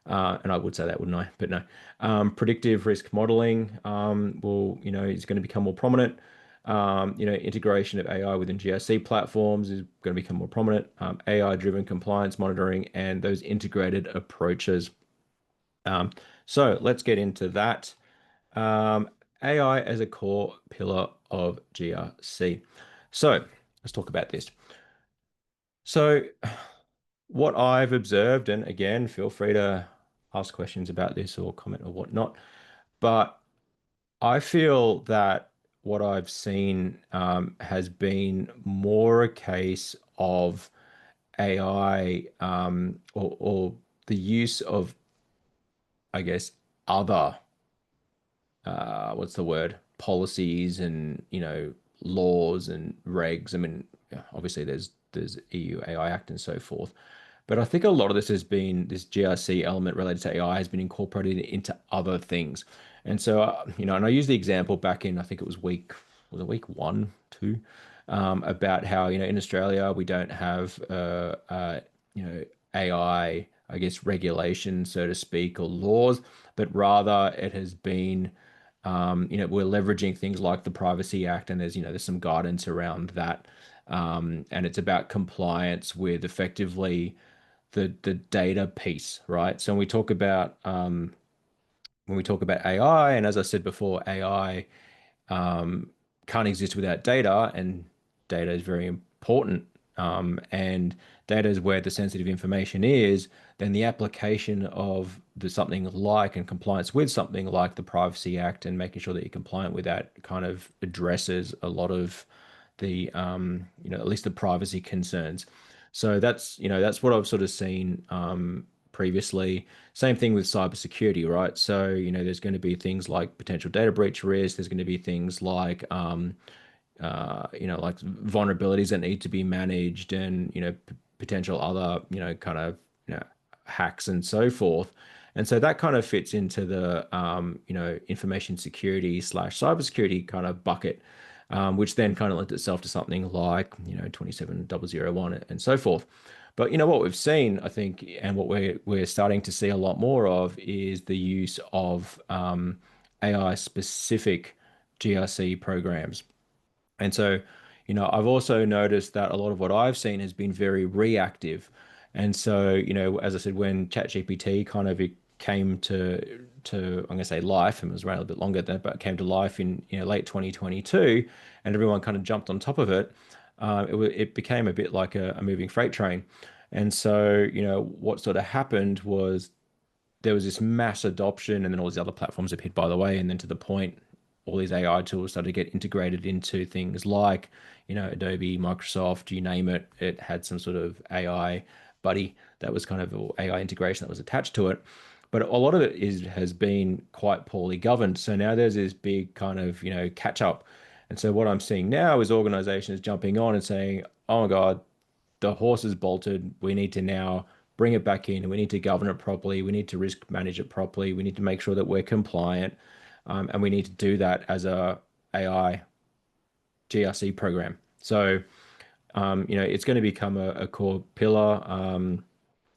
And I would say that, wouldn't I? But no. Predictive risk modeling is going to become more prominent. Integration of AI within GRC platforms is going to become more prominent. AI-driven compliance monitoring and those integrated approaches. Um, so let's get into that. Um, AI as a core pillar of GRC. So let's talk about this. So what I've observed, and again, feel free to ask questions about this or comment or whatnot, but I feel that what I've seen has been more a case of AI or the use of, I guess, other what's the word, policies and laws and regs. I mean, yeah, obviously there's EU AI Act and so forth, but I think a lot of this has been this GRC element related to AI has been incorporated into other things. And so, and I use the example back in, I think it was it week one, two, about how, in Australia, we don't have, AI, I guess, regulation, so to speak, or laws, but rather it has been, we're leveraging things like the Privacy Act, and there's some guidance around that. And it's about compliance with effectively the data piece, right? So when we talk about AI, and as I said before, AI um, can't exist without data, and data is very important. And data is where the sensitive information is. Then the application of something like and compliance with something like the Privacy Act and making sure that you're compliant with that kind of addresses a lot of the at least the privacy concerns. So that's what I've sort of seen previously. Same thing with cybersecurity, right? So, there's going to be things like potential data breach risk. There's going to be things like like vulnerabilities that need to be managed, and potential other kind of hacks and so forth. And so that kind of fits into the information security slash cybersecurity kind of bucket, which then kind of lends itself to something like 27001 and so forth. But what we've seen, I think, and what we're starting to see a lot more of is the use of AI specific GRC programs. And so, I've also noticed that a lot of what I've seen has been very reactive. And so, as I said, when ChatGPT kind of came to I'm going to say life, and it was around a little bit longer than that, but it came to life in late 2022, and everyone kind of jumped on top of it. It became a bit like a moving freight train. And so, what sort of happened was there was this mass adoption, and then all these other platforms have hit by the way, and then to the point, all these AI tools started to get integrated into things like, Adobe, Microsoft, you name it. It had some sort of AI buddy that was kind of or AI integration that was attached to it. But a lot of it has been quite poorly governed. So now there's this big kind of, catch up. And so what I'm seeing now is organizations jumping on and saying, oh my God, the horse is bolted. We need to now bring it back in, and we need to govern it properly. We need to risk manage it properly. We need to make sure that we're compliant, and we need to do that as a AI GRC program. So, it's going to become a core pillar.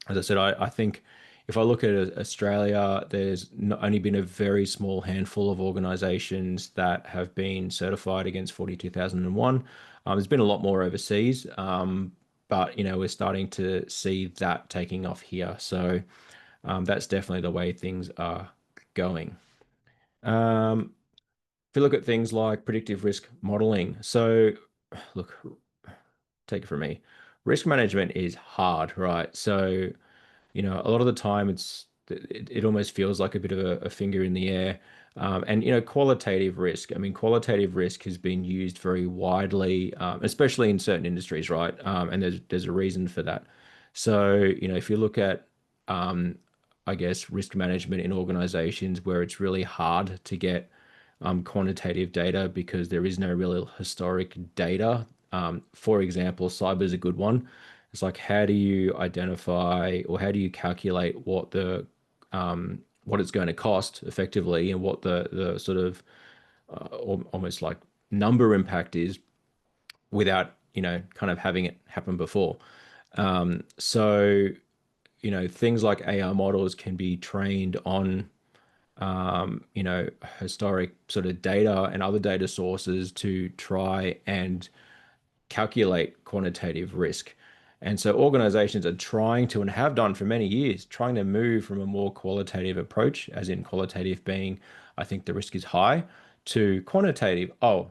As I said, I think if I look at Australia, there's not only been a very small handful of organizations that have been certified against 42001. There's been a lot more overseas, but we're starting to see that taking off here. So that's definitely the way things are going. Um, if you look at things like predictive risk modeling, so look, take it from me, risk management is hard, right? So a lot of the time it almost feels like a bit of a finger in the air. And qualitative risk. I mean, qualitative risk has been used very widely, especially in certain industries, right? And there's a reason for that. So if you look at, I guess, risk management in organizations where it's really hard to get quantitative data because there is no real historic data. For example, cyber is a good one. It's like, how do you identify or how do you calculate what it's going to cost effectively, and what the sort of almost like number impact is without kind of having it happen before. So things like AR models can be trained on you know, historic sort of data and other data sources to try and calculate quantitative risk. And so organizations are trying to, and have done for many years, trying to move from a more qualitative approach, as in qualitative being, I think the risk is high, to quantitative, oh,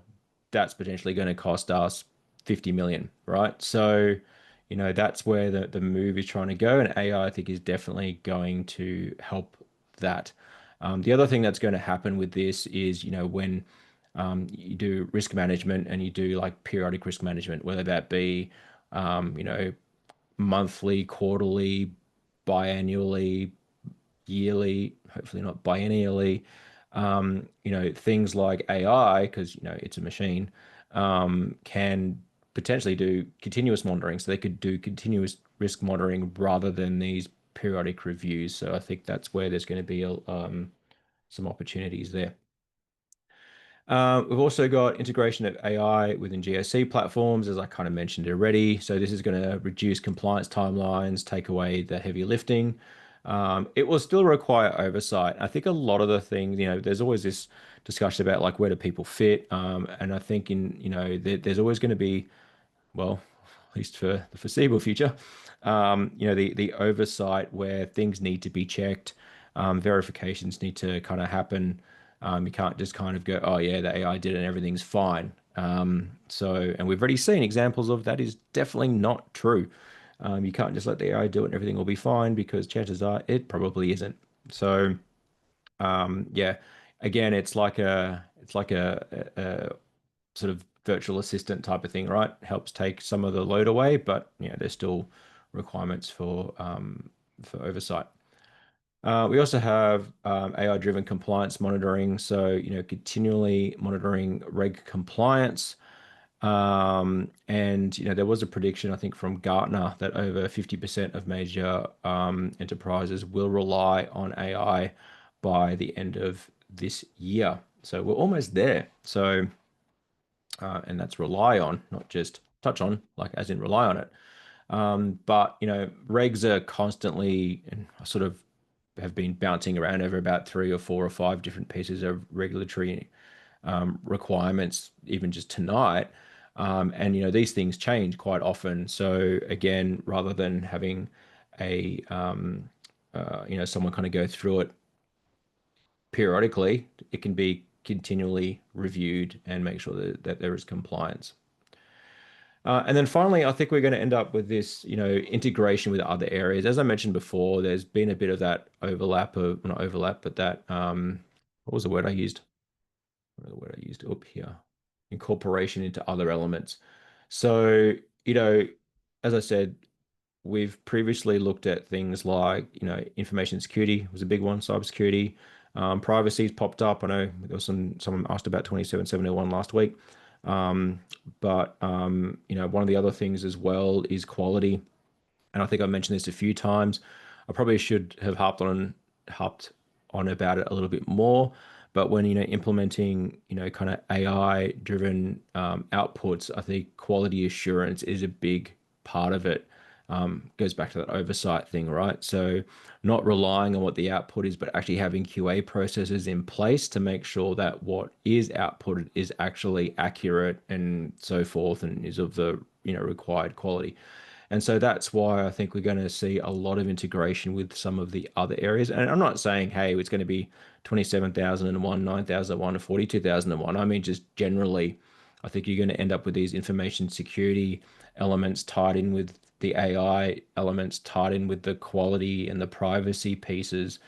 that's potentially going to cost us 50 million, right? So, you know, that's where the move is trying to go. And AI, I think, is definitely going to help that. The other thing that's going to happen with this is, you know, when you do risk management and you do like periodic risk management, whether that be, you know, monthly, quarterly, biannually, yearly, hopefully not biennially. You know, things like AI, because you know it's a machine, can potentially do continuous monitoring. So they could do continuous risk monitoring rather than these periodic reviews. So I think that's where there's going to be some opportunities there. We've also got integration of AI within GSC platforms, as I kind of mentioned already. So this is going to reduce compliance timelines, take away the heavy lifting. It will still require oversight. I think a lot of the things, you know, there's always this discussion about like where do people fit, and I think in, you know, there's always going to be, well, at least for the foreseeable future, you know, the oversight where things need to be checked, verifications need to kind of happen. You can't just kind of go, oh yeah, the AI did it and everything's fine. So, and we've already seen examples of that is definitely not true. You can't just let the AI do it and everything will be fine because chances are it probably isn't. So, yeah, again, it's like a sort of virtual assistant type of thing, right? Helps take some of the load away, but you know, there's still requirements for oversight. We also have AI-driven compliance monitoring, so you know, continually monitoring reg compliance. And you know, there was a prediction, I think, from Gartner that over 50% of major enterprises will rely on AI by the end of this year. So we're almost there. So and that's rely on, not just touch on, like as in rely on it. But you know, regs are constantly and sort of have been bouncing around over about three or four or five different pieces of regulatory requirements, even just tonight. And you know, these things change quite often. So again, rather than having a you know, someone kind of go through it periodically, it can be continually reviewed and make sure that there is compliance. And then finally, I think we're going to end up with this, you know, integration with other areas. As I mentioned before, there's been a bit of that overlap of, not overlap, but that, what was the word I used? What was the word I used up here? Incorporation into other elements. So, you know, as I said, we've previously looked at things like, you know, information security was a big one, cybersecurity. Privacy's popped up. I know there was someone asked about 27701 last week. But you know, one of the other things as well is quality. And I think I mentioned this a few times. I probably should have harped on about it a little bit more. But when, you know, implementing, you know, kind of AI driven outputs, I think quality assurance is a big part of it. Goes back to that oversight thing, right? So not relying on what the output is, but actually having QA processes in place to make sure that what is outputted is actually accurate and so forth and is of the, you know, required quality. And so that's why I think we're going to see a lot of integration with some of the other areas. And I'm not saying, hey, it's going to be 27,001, 9,001, or 42,001. I mean, just generally, I think you're going to end up with these information security elements tied in with the AI elements, tied in with the quality and the privacy pieces.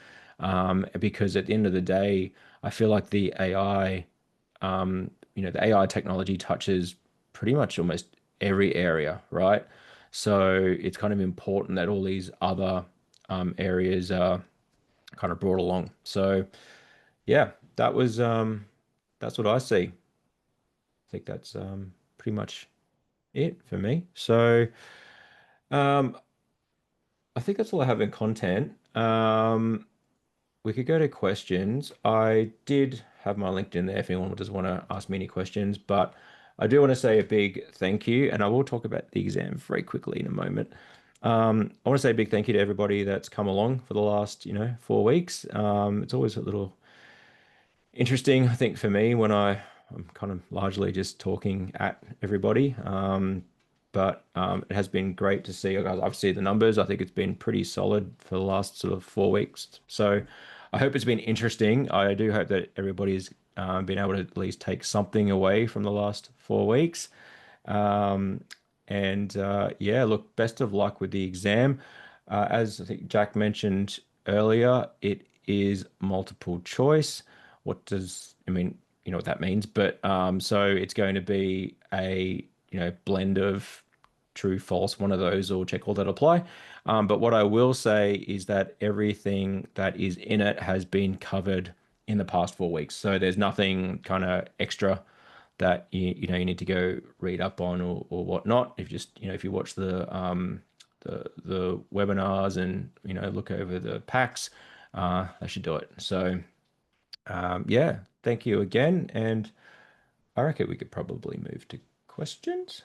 Because at the end of the day, I feel like the AI, you know, the AI technology touches pretty much almost every area, right? So it's kind of important that all these other areas are kind of brought along. So yeah, that's what I see. I think that's pretty much it for me. So um, I think that's all I have in content. We could go to questions. I did have my LinkedIn there if anyone does want to ask me any questions, but I do want to say a big thank you, and I will talk about the exam very quickly in a moment. I want to say a big thank you to everybody that's come along for the last, you know, 4 weeks. It's always a little interesting, I think, for me when I'm kind of largely just talking at everybody. But it has been great to see. I've seen the numbers. I think it's been pretty solid for the last sort of 4 weeks. So I hope it's been interesting. I do hope that everybody's been able to at least take something away from the last 4 weeks. Um, and yeah, look, best of luck with the exam. As I think Jack mentioned earlier, it is multiple choice. What does, I mean, you know what that means, but so it's going to be a, blend of true, false, one of those, or check all that apply. But what I will say is that everything that is in it has been covered in the past 4 weeks. So there's nothing kind of extra that you need to go read up on or whatnot. If just if you watch the webinars and look over the packs, that should do it. So yeah, thank you again, and I reckon we could probably move to questions.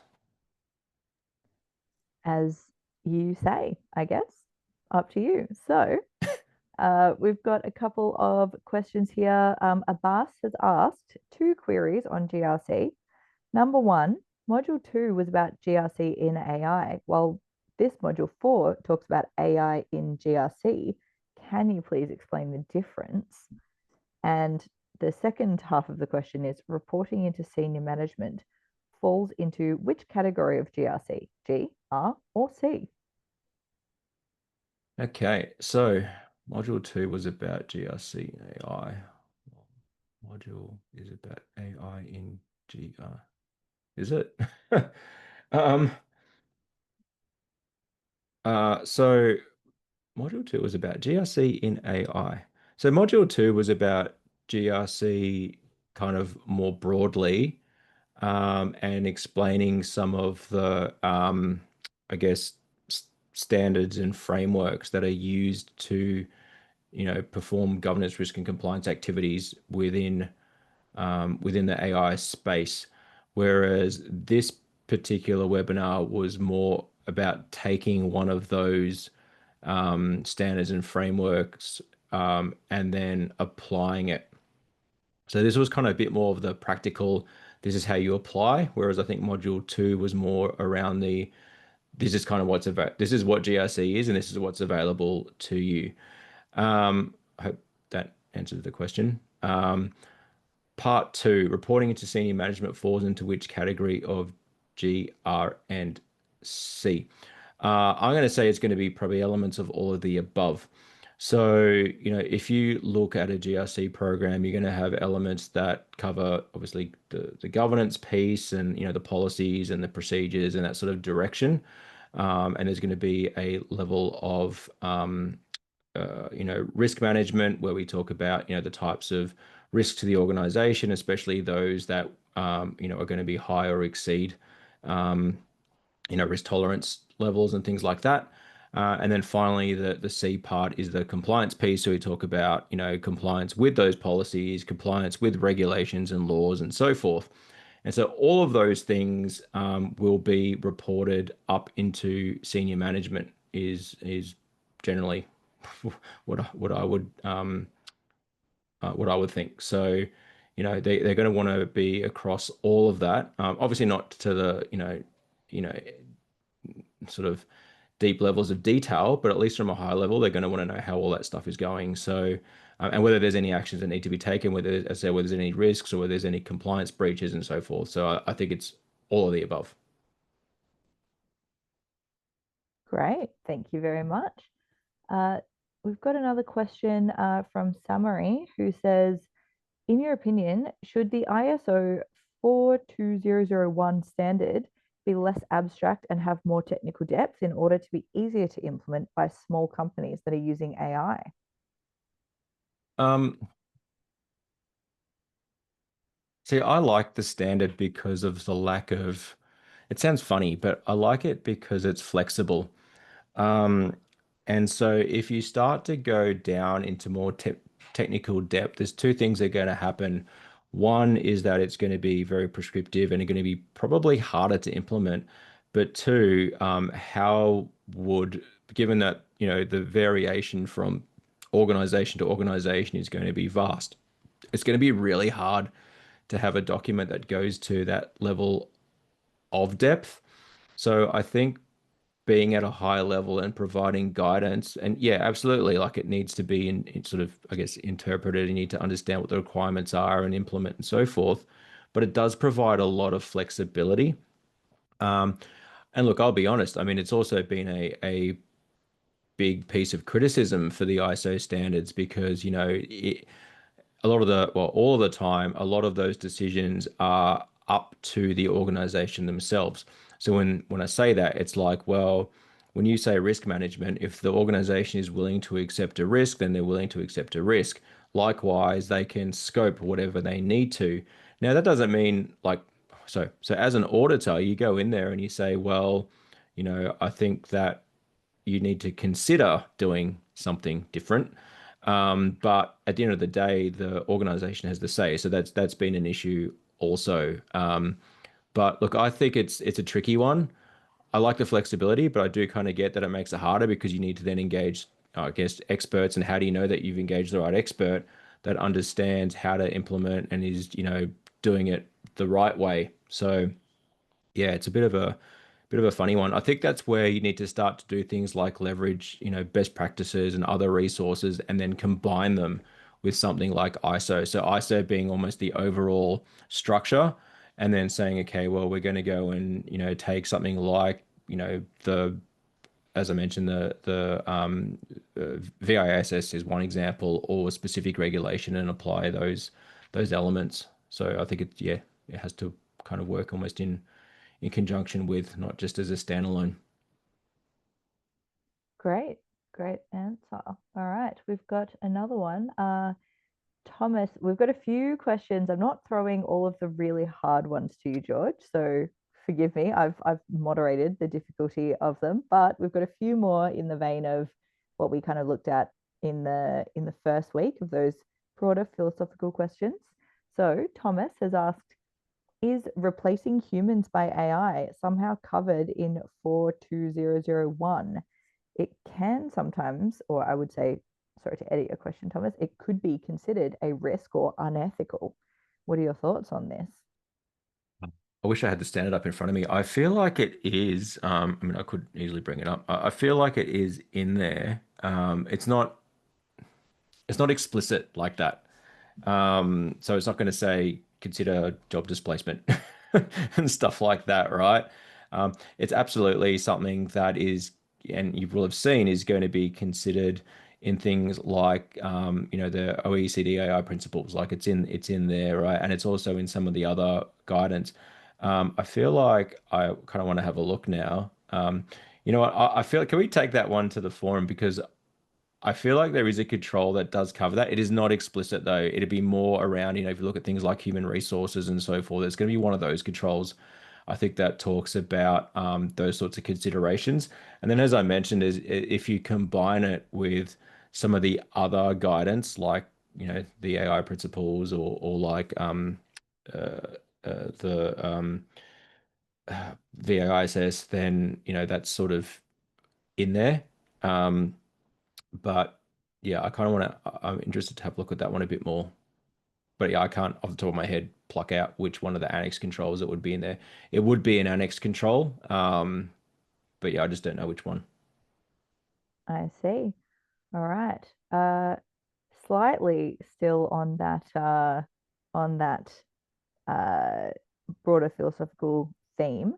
As you say, I guess. Up to you. So, we've got a couple of questions here. Abbas has asked two queries on GRC. Number one, module two was about GRC in AI, while this module four talks about AI in GRC. Can you please explain the difference? And the second half of the question is reporting into senior management falls into which category of GRC? G, R, or C? Okay, so module two was about GRC and AI. Module is about AI in GR. Is it? Um, so module two was about GRC in AI. So module two was about GRC kind of more broadly, and explaining some of the, I guess, standards and frameworks that are used to, perform governance, risk, and compliance activities within the AI space. Whereas this particular webinar was more about taking one of those standards and frameworks, and then applying it. So this was kind of a bit more of the practical, this is how you apply. Whereas I think module two was more around the, this is kind of what's about, this is what GRC is, and this is what's available to you. I hope that answered the question. Part two, reporting into senior management falls into which category of G, R, and C? I'm going to say it's going to be probably elements of all of the above. So, if you look at a GRC program, you're going to have elements that cover obviously the governance piece and, the policies and the procedures and that sort of direction. And there's going to be a level of risk management where we talk about, the types of risk to the organization, especially those that, are going to be high or exceed, risk tolerance levels and things like that. And then finally, the C part is the compliance piece. So we talk about, compliance with those policies, compliance with regulations and laws and so forth. And so all of those things will be reported up into senior management is generally what I would think. So, they're going to want to be across all of that. Obviously not to the, you know, sort of deep levels of detail, but at least from a high level, they're going to want to know how all that stuff is going. So, and whether there's any actions that need to be taken, whether, as I say, whether there's any risks or whether there's any compliance breaches and so forth. So I think it's all of the above. Great. Thank you very much. Uh, we've got another question from Summary who says, in your opinion, should the ISO 42001 standard be less abstract and have more technical depth in order to be easier to implement by small companies that are using AI? Um, See, I like the standard because of the lack of, it sounds funny, but I like it because it's flexible. Um, and so if you start to go down into more technical depth, there's two things that are going to happen. One is that it's going to be very prescriptive and going to be probably harder to implement. But two, how would, given that, the variation from organization to organization is going to be vast. it's going to be really hard to have a document that goes to that level of depth. So I think being at a high level and providing guidance, and yeah, absolutely, like it needs to be in sort of, I guess, interpreted. You need to understand what the requirements are and implement and so forth. But it does provide a lot of flexibility. Um, and look, I'll be honest. I mean, it's also been a big piece of criticism for the ISO standards because, a lot of the, well, all of the time, a lot of those decisions are up to the organization themselves. So when I say that, it's like, well, when you say risk management, if the organization is willing to accept a risk, then they're willing to accept a risk. Likewise, they can scope whatever they need to. Now, that doesn't mean like, so as an auditor, you go in there and you say, well, I think that you need to consider doing something different. But at the end of the day, the organization has the say. So that's been an issue also. But look, I think it's a tricky one. I like the flexibility, but I do kind of get that it makes it harder because you need to then engage, I guess, experts. And how do you know that you've engaged the right expert that understands how to implement and is, doing it the right way? So yeah, it's a bit of a funny one. I think that's where you need to start to do things like leverage, best practices and other resources, and then combine them with something like ISO. So ISO being almost the overall structure, and then saying, okay, well, we're going to go and take something like the as I mentioned the VISS is one example, or a specific regulation, and apply those elements. So I think it has to kind of work almost in conjunction with, not just as a standalone. Great, great answer. All right, we've got another one. Thomas, we've got a few questions. I'm not throwing all of the really hard ones to you, George. So forgive me. I've moderated the difficulty of them, but we've got a few more in the vein of what we kind of looked at in the first week of those broader philosophical questions. So Thomas has asked, is replacing humans by AI somehow covered in 42001? It can sometimes, or I would say, sorry to edit your question, Thomas, it could be considered a risk or unethical. What are your thoughts on this? I wish I had the standard up in front of me. I feel like it is. I mean, I could easily bring it up. I feel like it is in there. It's not explicit like that. So it's not going to say consider job displacement and stuff like that, right? It's absolutely something that is, and you will have seen, is going to be considered in things like, the OECD AI principles. Like it's in there, right? And it's also in some of the other guidance. I feel like I kind of want to have a look now. You know what? I feel like, can we take that one to the forum because I feel like there is a control that does cover that. It is not explicit though. It'd be more around, if you look at things like human resources and so forth, it's going to be one of those controls. I think that talks about those sorts of considerations. And then, as I mentioned, is if you combine it with some of the other guidance, like the AI principles, or like uh, the VAISS, then that's sort of in there. Um, but yeah, I kind of want to, I'm interested to have a look at that one a bit more. But yeah, I can't off the top of my head pluck out which one of the annex controls it would be in there. It would be an annex control. But yeah, I just don't know which one. I see. All right. Slightly still on that uh broader philosophical theme,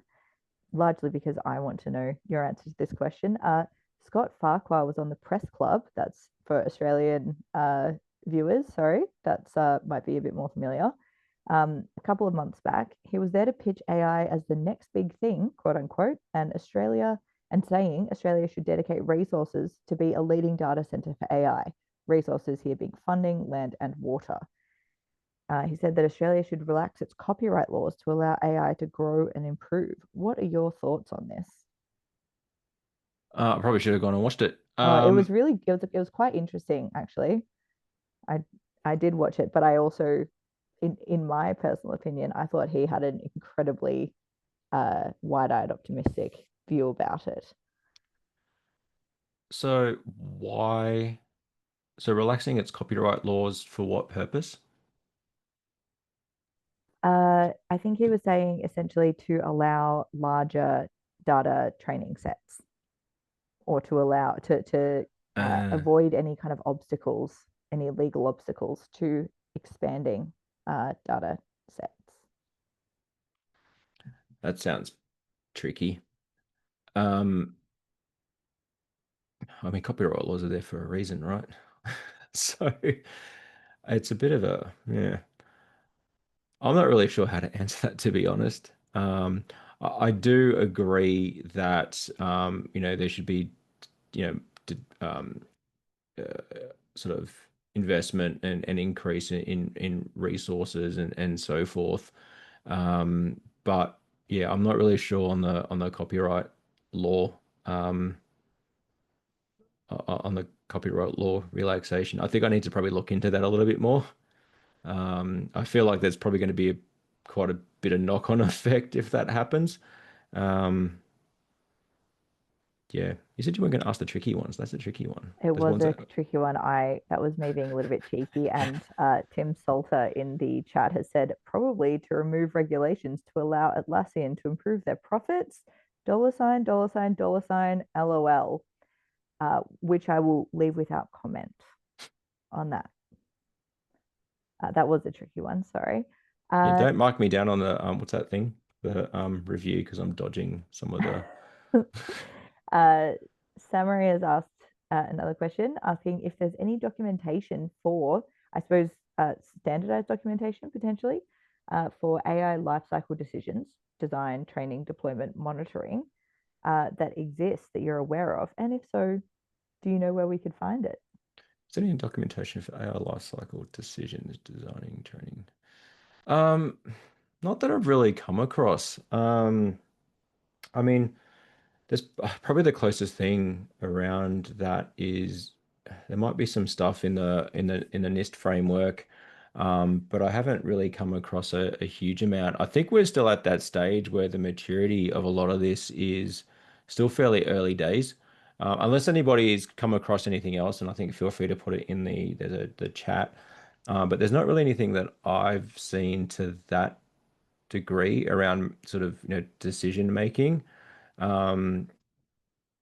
largely because I want to know your answer to this question. Scott Farquhar was on the Press Club. That's for Australian viewers. Sorry, that's might be a bit more familiar. A couple of months back, he was there to pitch AI as the next big thing, quote unquote, and saying Australia should dedicate resources to be a leading data center for AI. Resources here being funding, land, and water. He said that Australia should relax its copyright laws to allow AI to grow and improve. What are your thoughts on this? I probably should have gone and watched it. It was really it was quite interesting actually. I I did watch it, but I also, in my personal opinion, I thought he had an incredibly wide-eyed, optimistic view about it. So why? So relaxing its copyright laws for what purpose? I think he was saying essentially to allow larger data training sets or to allow to Uh, avoid any kind of obstacles, any legal obstacles to expanding data sets. that sounds tricky. Um, I mean, copyright laws are there for a reason, right? So it's a bit of a, yeah. I'm not really sure how to answer that, to be honest. I do agree that, there should be, you know, sort of investment and increase in resources and so forth. But yeah, I'm not really sure on the copyright law, um, on the copyright law relaxation. I think I need to probably look into that a little bit more. I feel like there's probably going to be quite a bit of knock-on effect if that happens. Um, yeah, you said you weren't going to ask the tricky ones. That's a tricky one. It There's was ones a that, tricky one. I That was me being a little bit cheeky, and Tim Salter in the chat has said probably to remove regulations to allow Atlassian to improve their profits. Dollar sign, dollar sign, dollar sign, LOL. Which I will leave without comment on that. That was a tricky one. Sorry. yeah, Uh, don't mark me down on the what's that thing? The review because I'm dodging some of the. uh, Samari has asked another question, asking if there's any documentation for, I suppose, standardized documentation potentially for AI lifecycle decisions, design, training, deployment, monitoring that exists that you're aware of, and if so, do you know where we could find it? Is there any documentation for AI lifecycle decisions, designing, training? Um, Not that I've really come across. I mean, there's probably the closest thing around that is there might be some stuff in the NIST framework, but I haven't really come across a huge amount. I think we're still at that stage where the maturity of a lot of this is still fairly early days. Unless anybody's come across anything else, and I think feel free to put it in the chat. But there's not really anything that I've seen to that degree around sort of decision making. Um,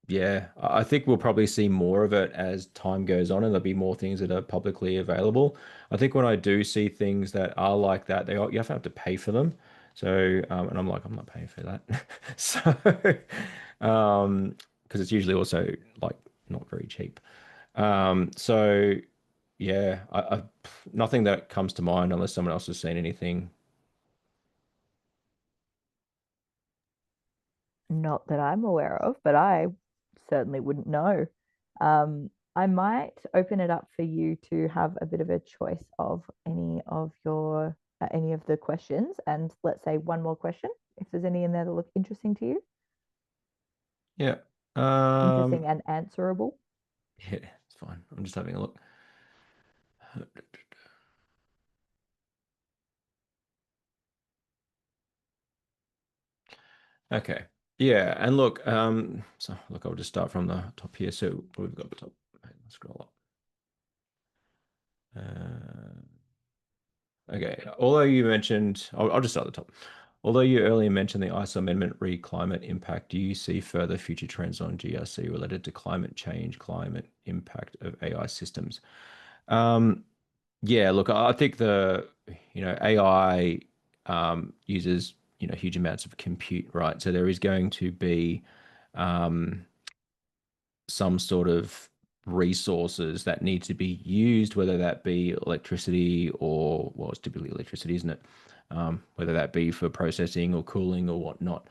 yeah, I think we'll probably see more of it as time goes on, and there'll be more things that are publicly available. I think when I do see things that are like that, you have to pay for them. So, and I'm like, I'm not paying for that. So, because it's usually also like not very cheap. So yeah, nothing that comes to mind unless someone else has seen anything. Not that I'm aware of, but I certainly wouldn't know. I might open it up for you to have a bit of a choice of any of the questions, and let's say one more question if there's any in there that look interesting to you, Yeah. interesting Um, and answerable. yeah, it's fine. I'm just having a look. Okay. Yeah, and look, so look, I'll just start from the top here. So what we've got at the top. Let's scroll up. Okay. Although you mentioned, I'll just start at the top. Although you earlier mentioned the ISO amendment re climate impact, do you see further future trends on GRC related to climate change, climate impact of AI systems? Um, Yeah, look, I think AI uses, huge amounts of compute, right? So there is going to be um, some sort of resources that need to be used, whether that be electricity or, well, it's typically electricity, isn't it? Whether that be for processing or cooling or whatnot.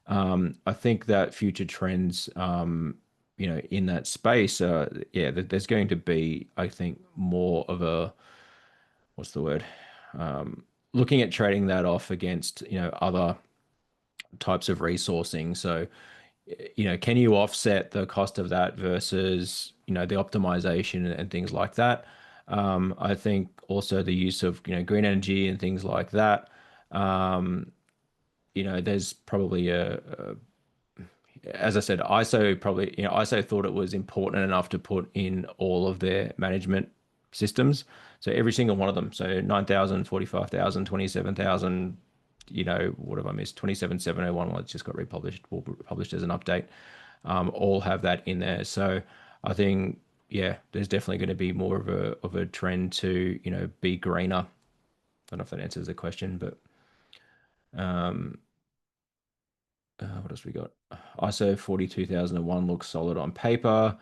I think that future trends, in that space, yeah, there's going to be, I think, more of a what's the word? Looking at trading that off against other types of resourcing. So can you offset the cost of that versus the optimization and things like that? I think also the use of green energy and things like that. Um, there's probably as I said, ISO thought it was important enough to put in all of their management systems. So every single one of them. So 9,000, 45,000, 27,000. What have I missed? 27,701. Well, it's just got republished, or published as an update. All have that in there. So I think, yeah, there's definitely going to be more of a trend to, be greener. I don't know if that answers the question, but what else we got? ISO 42001 looks solid on paper,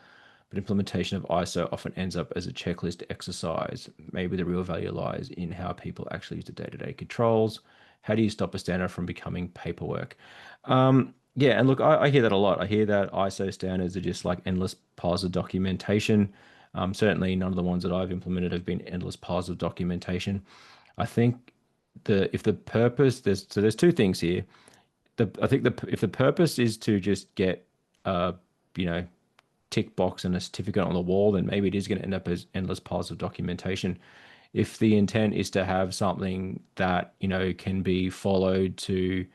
but implementation of ISO often ends up as a checklist exercise. Maybe the real value lies in how people actually use the day-to-day controls. How do you stop a standard from becoming paperwork? Yeah, and look, I hear that a lot. I hear that ISO standards are just like endless piles of documentation. Certainly, none of the ones that I've implemented have been endless piles of documentation. I think if the purpose there's two things here. I think if the purpose is to just get you know tick box and a certificate on the wall, then maybe it is going to end up as endless piles of documentation. If the intent is to have something that, can be followed to,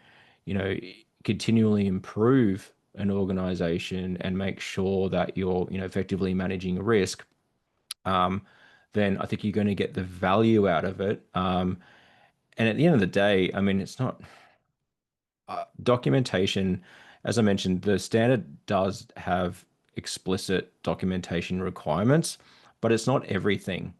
you know, continually improve an organization and make sure that you're, effectively managing a risk, um, then I think you're going to get the value out of it. And at the end of the day, I mean, it's not documentation. As I mentioned, the standard does have explicit documentation requirements, but it's not everything.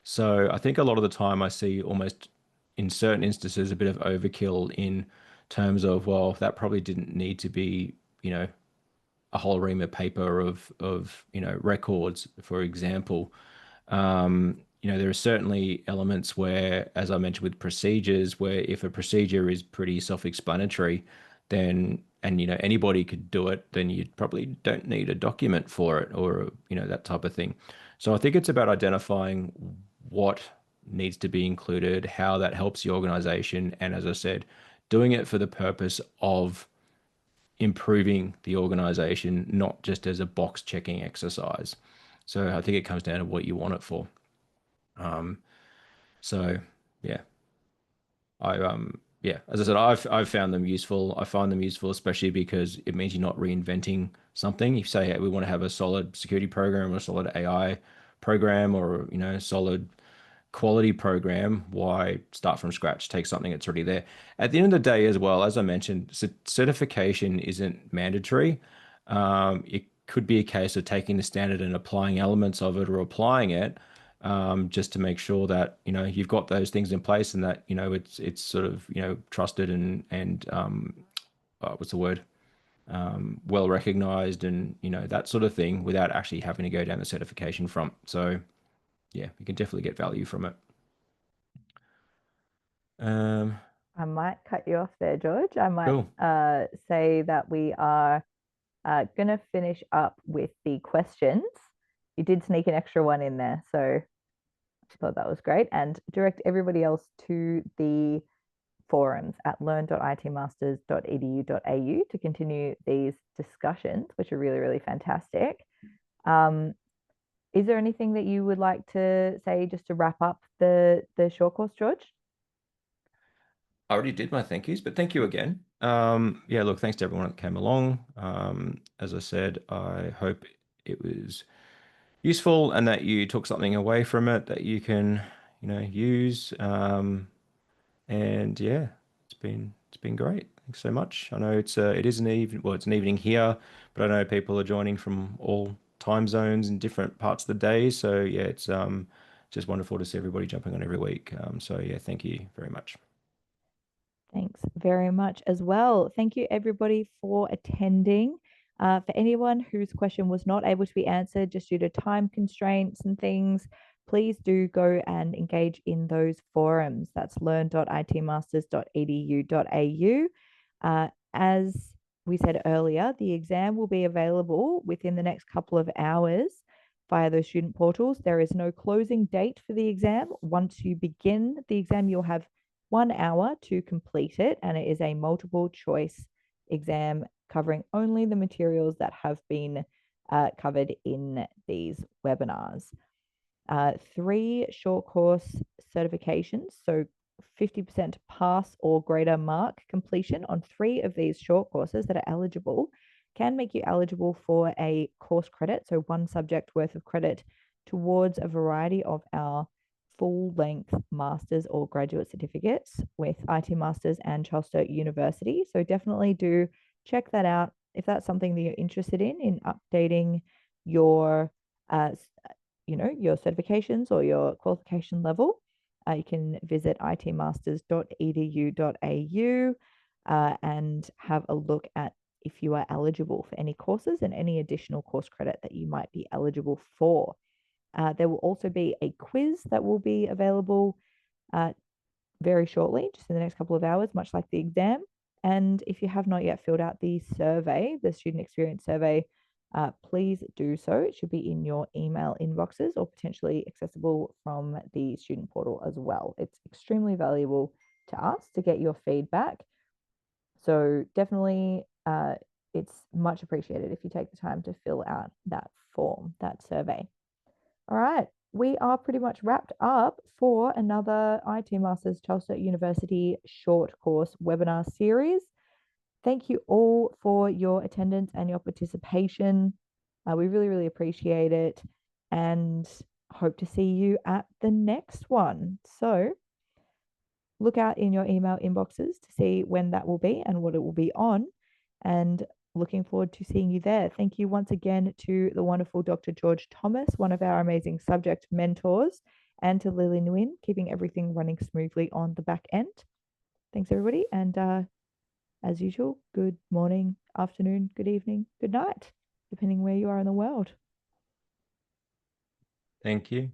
So I think a lot of the time I see almost in certain instances a bit of overkill in terms of, well, that probably didn't need to be, a whole ream of paper of records, for example. There are certainly elements where, as I mentioned with procedures, where if a procedure is pretty self-explanatory, then and anybody could do it, then you probably don't need a document for it or that type of thing. So I think it's about identifying what needs to be included, how that helps the organization, and as I said, doing it for the purpose of improving the organization, not just as a box checking exercise. So I think it comes down to what you want it for. Um, so yeah, yeah, as I said, I've found them useful. I find them useful, especially because it means you're not reinventing something. If you say, hey, we want to have a solid security program or a solid AI program or solid quality program, why start from scratch? Take something that's already there. At the end of the day, as well, as I mentioned, certification isn't mandatory. It could be a case of taking the standard and applying elements of it or applying it, just to make sure that you've got those things in place and that it's sort of trusted and what's the word, well recognized and that sort of thing without actually having to go down the certification front. So yeah, you can definitely get value from it. Um, I might cut you off there, George. I might cool. say that we are going to finish up with the questions. You did sneak an extra one in there, so I thought that was great. And direct everybody else to the forums at learn.itmasters.edu.au to continue these discussions, which are really, really fantastic. Um, is there anything that you would like to say just to wrap up the short course, George? I already did my thank yous, but thank you again. Yeah, look, thanks to everyone that came along. As I said, I hope it was useful and that you took something away from it that you can, use. And yeah, it's been great. Thanks so much. I know it is an evening, well, it's an evening here, but I know people are joining from all time zones in different parts of the day. So yeah, it's just wonderful to see everybody jumping on every week. So yeah, thank you very much. Thanks very much as well. Thank you, everybody, for attending. For anyone whose question was not able to be answered just due to time constraints and things, please do go and engage in those forums. That's learn.itmasters.edu.au. As we said earlier, the exam will be available within the next couple of hours via those student portals. There is no closing date for the exam. Once you begin the exam, you'll have 1 hour to complete it, and it is a multiple choice exam covering only the materials that have been covered in these webinars. 3 short course certifications, so 50% pass or greater mark completion on 3 of these short courses that are eligible can make you eligible for a course credit, so 1 subject worth of credit towards a variety of our full-length master's or graduate certificates with IT Masters and Charles Sturt University. So definitely do check that out if that's something that you're interested in updating your your certifications or your qualification level. You can visit itmasters.edu.au and have a look at if you are eligible for any courses and any additional course credit that you might be eligible for. There will also be a quiz that will be available very shortly, just in the next couple of hours, much like the exam. And if you have not yet filled out the survey, the student experience survey, please do so. It should be in your email inboxes or potentially accessible from the student portal as well. It's extremely valuable to us to get your feedback. So definitely, it's much appreciated if you take the time to fill out that form, that survey. All right, we are pretty much wrapped up for another IT Masters Charles Sturt University short course webinar series. Thank you all for your attendance and your participation. We really, really appreciate it and hope to see you at the next one. So look out in your email inboxes to see when that will be and what it will be on. And looking forward to seeing you there. Thank you once again to the wonderful Dr. George Thomas, one of our amazing subject mentors, and to Lily Nguyen, keeping everything running smoothly on the back end. Thanks, everybody. And as usual, good morning, afternoon, good evening, good night, depending where you are in the world. Thank you.